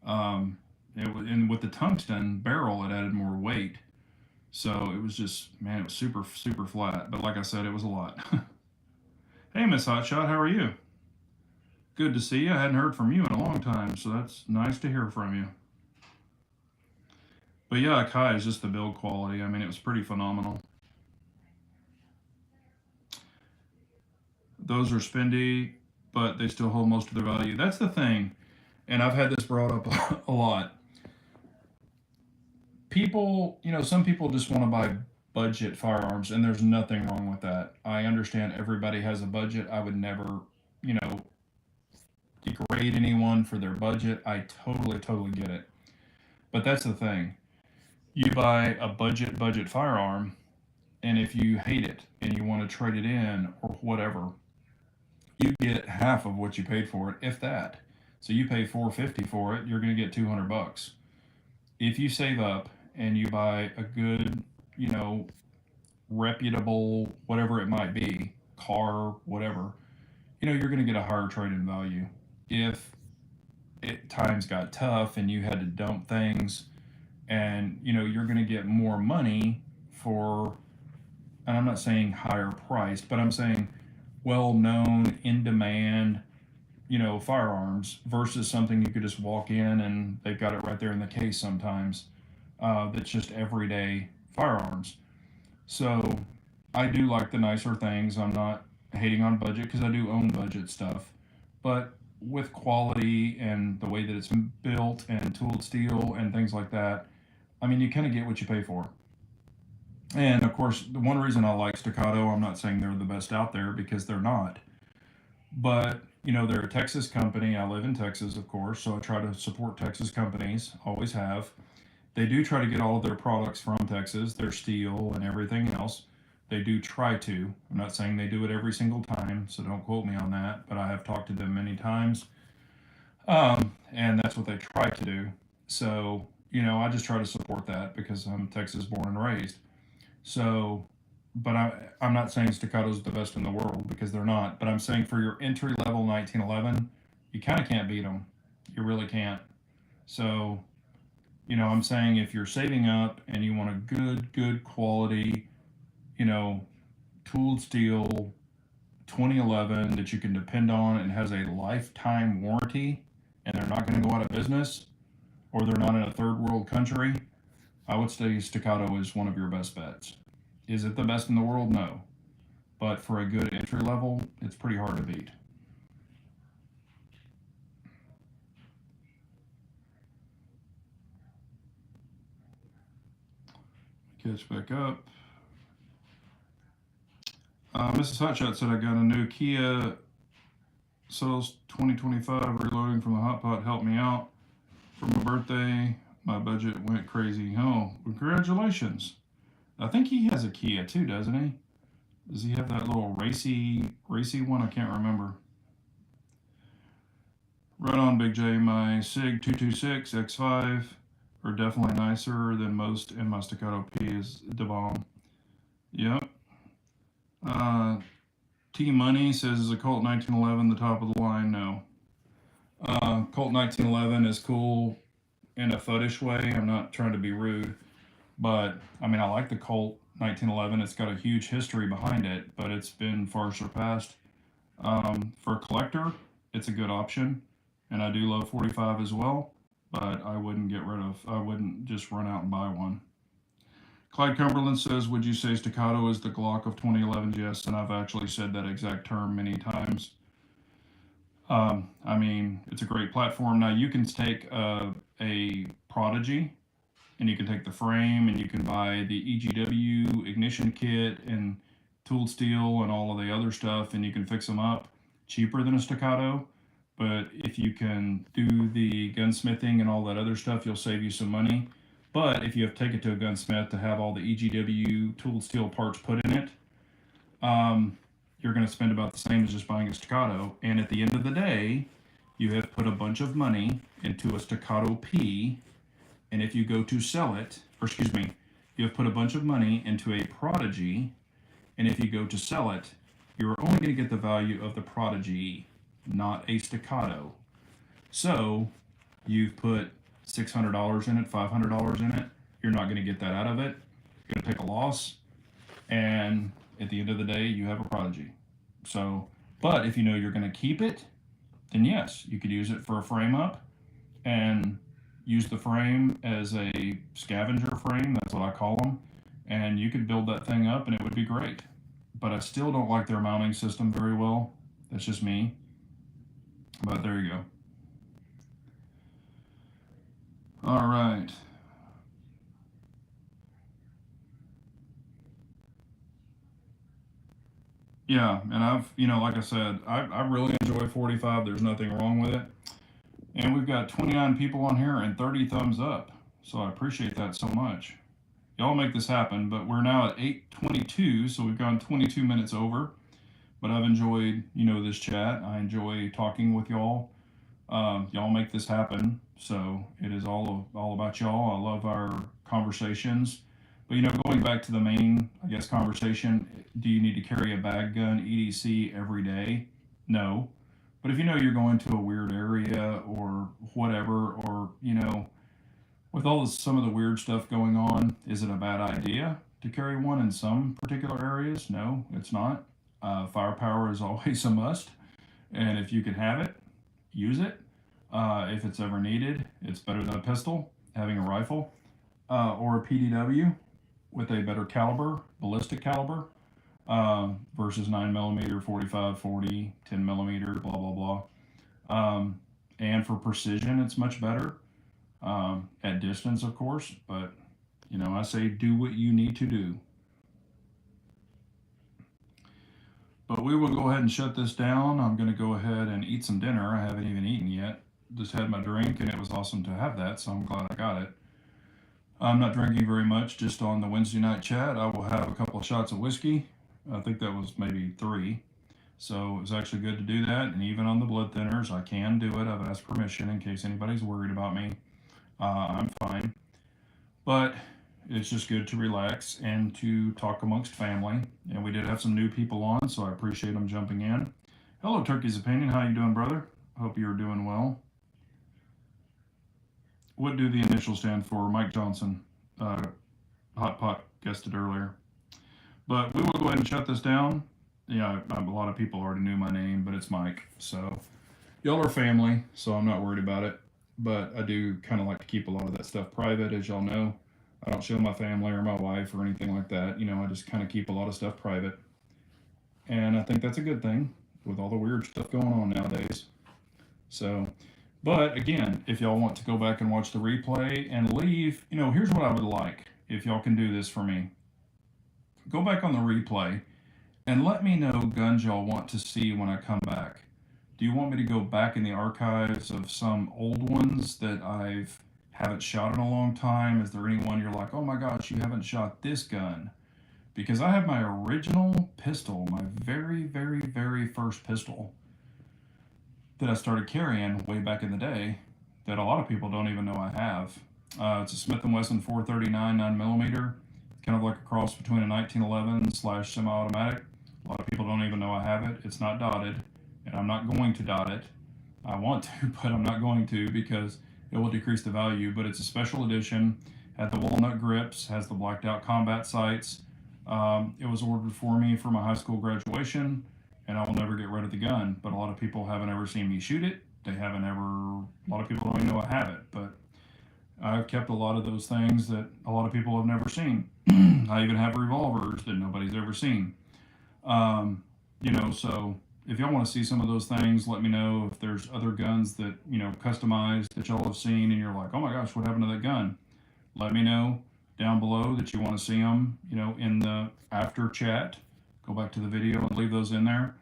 It was, and with the tungsten barrel, it added more weight. So it was just, man, it was super, super flat. But like I said, it was a lot. Hey, Miss Hotshot, how are you? Good to see you. I hadn't heard from you in a long time, so that's nice to hear from you. But yeah, Akai is just the build quality. I mean, it was pretty phenomenal. Those are spendy, but they still hold most of their value. That's the thing, and I've had this brought up a lot. People, some people just want to buy budget firearms, and there's nothing wrong with that. I understand everybody has a budget. I would never, you know, degrade anyone for their budget. I totally, totally get it. But that's the thing. You buy a budget firearm, and if you hate it and you want to trade it in or whatever, you get half of what you paid for it, if that. So you pay 450 for it, you're going to get 200 bucks. If you save up and you buy a good, you know, reputable, whatever it might be, car, whatever, you're going to get a higher trade-in value. If times got tough and you had to dump things, and you're going to get more money for, and I'm not saying higher priced, but I'm saying well known, in demand, firearms versus something you could just walk in and they've got it right there in the case sometimes, that's just everyday firearms. So I do like the nicer things. I'm not hating on budget because I do own budget stuff. But with quality and the way that it's built and tooled steel and things like that, I mean, you kind of get what you pay for. And of course, the one reason I like Staccato, I'm not saying they're the best out there because they're not. But, they're a Texas company. I live in Texas, of course, so I try to support Texas companies, always have. They do try to get all of their products from Texas, their steel and everything else. They do try to. I'm not saying they do it every single time, so don't quote me on that, but I have talked to them many times. And that's what they try to do. So, I just try to support that because I'm Texas born and raised. So, but I'm not saying Staccato's the best in the world because they're not. But I'm saying for your entry level 1911, you kind of can't beat them. You really can't. So, I'm saying if you're saving up and you want a good quality, you know, tooled steel 2011 that you can depend on and has a lifetime warranty, and they're not going to go out of business, or they're not in a third world country, I would say Staccato is one of your best bets. Is it the best in the world? No. But for a good entry level, it's pretty hard to beat. Catch back up. Mrs. Hotshot said I got a new Kia Sales 2025 reloading from the hot pot helped me out for my birthday. My budget went crazy. Oh, congratulations. I think he has a Kia too, doesn't he? Does he have that little racy one? I can't remember. Right on, Big J. My SIG 226 X5 are definitely nicer than most, and my Staccato P is the bomb. Yep. Uh, T Money says, is a Colt 1911 the top of the line? No. Colt 1911 is cool in a footish way. I'm not trying to be rude, but I mean, I like the Colt 1911. It's got a huge history behind it, but it's been far surpassed. For a collector, it's a good option, and I do love 45 as well, but I wouldn't just run out and buy one. Clyde Cumberland says, would you say Staccato is the Glock of 2011? Yes, and I've actually said that exact term many times. I mean, it's a great platform. Now, you can take a Prodigy, and you can take the frame, and you can buy the EGW ignition kit and tooled steel and all of the other stuff, and you can fix them up cheaper than a Staccato. But if you can do the gunsmithing and all that other stuff, you'll save you some money. But if you have to take it to a gunsmith to have all the EGW tooled steel parts put in it, you're going to spend about the same as just buying a Staccato. And at the end of the day, you have put a bunch of money into a Staccato P. And if you go to sell it, or excuse me, you have put a bunch of money into a Prodigy. And if you go to sell it, you're only going to get the value of the Prodigy, not a Staccato. So you've put $600 in it, $500 in it. You're not going to get that out of it. You're going to take a loss. And at the end of the day, you have a Prodigy. So, but if you know you're going to keep it, then yes, you could use it for a frame up and use the frame as a scavenger frame. That's what I call them. And you could build that thing up and it would be great. But I still don't like their mounting system very well. That's just me. But there you go. All right. Yeah, and like I said, I really enjoy 45. There's nothing wrong with it. And we've got 29 people on here and 30 thumbs up. So I appreciate that so much. Y'all make this happen, but we're now at 8:22, so we've gone 22 minutes over. But I've enjoyed, this chat. I enjoy talking with y'all. Y'all make this happen, so it is all about y'all. I love our conversations. But going back to the main, I guess, conversation, do you need to carry a bag gun EDC every day? No. But if you're going to a weird area or whatever, or with some of the weird stuff going on, is it a bad idea to carry one in some particular areas? No, it's not. Firepower is always a must, and if you can have it, use it. If it's ever needed, it's better than a pistol, having a rifle, or a PDW with a better caliber, ballistic caliber, versus 9mm, 45, 40, 10mm, blah, blah, blah. And for precision, it's much better. At distance, of course, but I say do what you need to do. But we will go ahead and shut this down. I'm going to go ahead and eat some dinner. I haven't even eaten yet. Just had my drink, and it was awesome to have that, so I'm glad I got it. I'm not drinking very much, just on the Wednesday night chat. I will have a couple of shots of whiskey. I think that was maybe 3. So it was actually good to do that. And even on the blood thinners, I can do it. I've asked permission in case anybody's worried about me. I'm fine. But it's just good to relax and to talk amongst family. And we did have some new people on, so I appreciate them jumping in. Hello, Turkey's Opinion. How you doing, brother? Hope you're doing well. What do the initials stand for? Mike Johnson. Hot Pot guessed it earlier. But we will go ahead and shut this down. Yeah, a lot of people already knew my name, but it's Mike. So y'all are family, so I'm not worried about it. But I do kind of like to keep a lot of that stuff private, as y'all know. I don't show my family or my wife or anything like that. I just kind of keep a lot of stuff private. And I think that's a good thing with all the weird stuff going on nowadays. So, but again, if y'all want to go back and watch the replay and leave, here's what I would like, if y'all can do this for me. Go back on the replay and let me know guns y'all want to see when I come back. Do you want me to go back in the archives of some old ones that I've haven't shot in a long time? Is there anyone you're like, oh my gosh, you haven't shot this gun? Because I have my original pistol, my very, very, very first pistol that I started carrying way back in the day that a lot of people don't even know I have. It's a Smith & Wesson 439 9mm. It's kind of like a cross between a 1911 slash semi-automatic. A lot of people don't even know I have it. It's not dotted, and I'm not going to dot it. I want to, but I'm not going to because it will decrease the value. But it's a special edition. Had the walnut grips, has the blacked out combat sights. It was ordered for me for my high school graduation, and I will never get rid of the gun. But a lot of people haven't ever seen me shoot it. They haven't ever, a lot of people don't even know I have it. But I've kept a lot of those things that a lot of people have never seen. I even have revolvers that nobody's ever seen. So if y'all want to see some of those things, let me know. If there's other guns that, customized that y'all have seen and you're like, oh my gosh, what happened to that gun? Let me know down below that you want to see them, in the after chat. Go back to the video and leave those in there.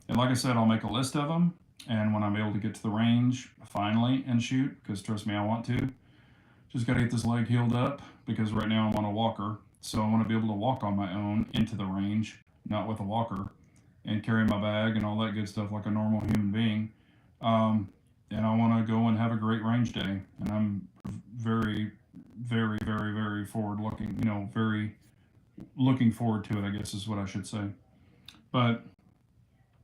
And like I said, I'll make a list of them. And when I'm able to get to the range finally and shoot, because trust me, I want to, just got to get this leg healed up because right now I'm on a walker. So I want to be able to walk on my own into the range, not with a walker, and carry my bag and all that good stuff like a normal human being. And I want to go and have a great range day. And I'm very, very, very, very forward looking, very looking forward to it, I guess is what I should say. But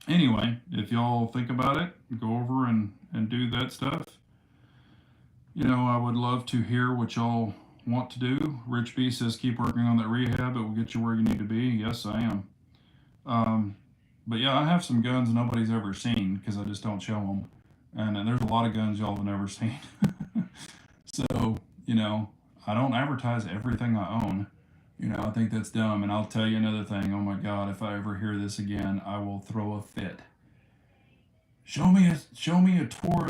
anyway, if y'all think about it, go over and do that stuff. I would love to hear what y'all want to do. Rich B says keep working on that rehab. It will get you where you need to be. Yes, I am. But yeah, I have some guns nobody's ever seen because I just don't show them. And there's a lot of guns y'all have never seen. So, I don't advertise everything I own. I think that's dumb. And I'll tell you another thing. Oh my God, if I ever hear this again, I will throw a fit. Show me a tour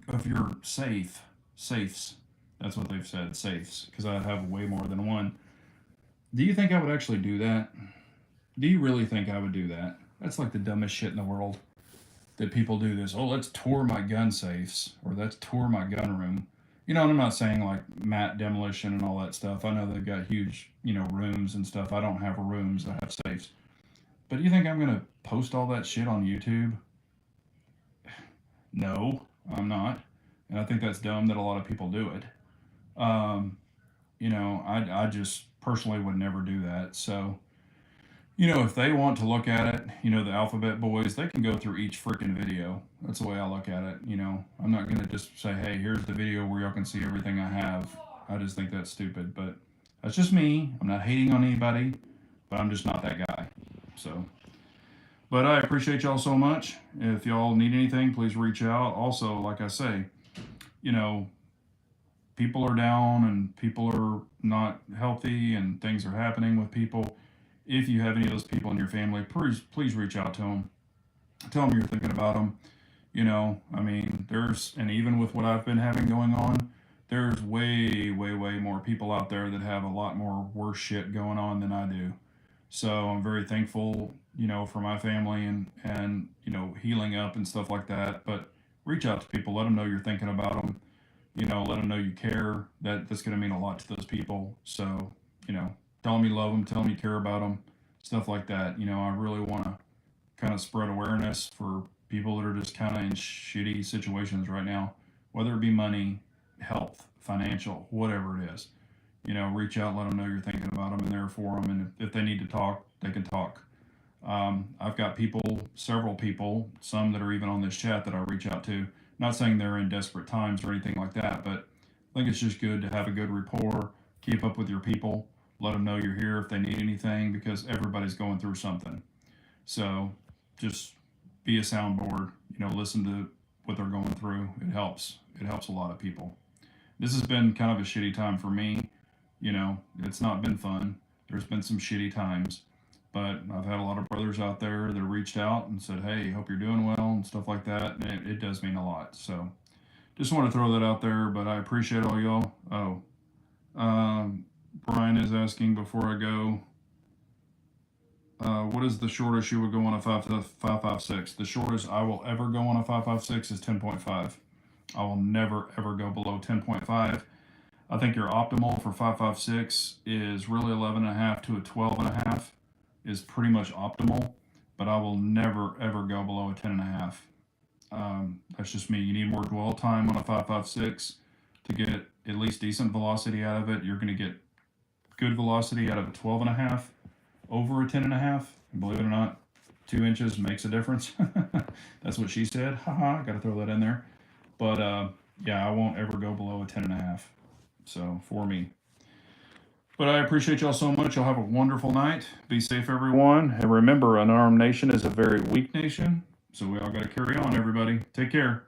of your safes. That's what they've said, safes, because I have way more than one. Do you think I would actually do that? Do you really think I would do that? That's like the dumbest shit in the world. That people do this. Oh, let's tour my gun safes, or let's tour my gun room. And I'm not saying like mat demolition and all that stuff. I know they've got huge, rooms and stuff. I don't have rooms. I have safes. But do you think I'm gonna post all that shit on YouTube? No, I'm not. And I think that's dumb that a lot of people do it. I just personally would never do that. So, if they want to look at it, the Alphabet Boys, they can go through each freaking video. That's the way I look at it. I'm not going to just say, hey, here's the video where y'all can see everything I have. I just think that's stupid. But that's just me. I'm not hating on anybody, but I'm just not that guy. So, but I appreciate y'all so much. If y'all need anything, please reach out. Also, like I say, people are down and people are not healthy and things are happening with people. If you have any of those people in your family, please reach out to them. Tell them you're thinking about them. And even with what I've been having going on, there's way, way, way more people out there that have a lot more worse shit going on than I do. So I'm very thankful, for my family and healing up and stuff like that. But reach out to people, let them know you're thinking about them. Let them know you care. That's going to mean a lot to those people. So, tell them you love them, tell them you care about them, stuff like that. I really want to kind of spread awareness for people that are just kind of in shitty situations right now, whether it be money, health, financial, whatever it is. Reach out, let them know you're thinking about them and there for them. And if they need to talk, they can talk. I've got several people, some that are even on this chat that I reach out to. Not saying they're in desperate times or anything like that, but I think it's just good to have a good rapport, keep up with your people, let them know you're here if they need anything, because everybody's going through something. So just be a soundboard, listen to what they're going through. It helps. It helps a lot of people. This has been kind of a shitty time for me. It's not been fun. There's been some shitty times. But I've had a lot of brothers out there that reached out and said, hey, hope you're doing well and stuff like that. And it does mean a lot. So just want to throw that out there. But I appreciate all y'all. Brian is asking before I go, What is the shortest you would go on a 5.56? The shortest I will ever go on a 5.56 is 10.5. I will never ever go below 10.5. I think your optimal for 5.56 is really 11.5 to a 12.5 is pretty much optimal, but I will never ever go below a 10.5. That's just me. You need more dwell time on a 5.56 to get at least decent velocity out of it. You're going to get good velocity out of a 12.5 over a 10.5. And believe it or not, 2 inches makes a difference. That's what she said. Haha, got to throw that in there. But yeah, I won't ever go below a 10.5. So for me. But I appreciate y'all so much. Y'all have a wonderful night. Be safe, everyone. And remember, an armed nation is a very weak nation. So we all got to carry on, everybody. Take care.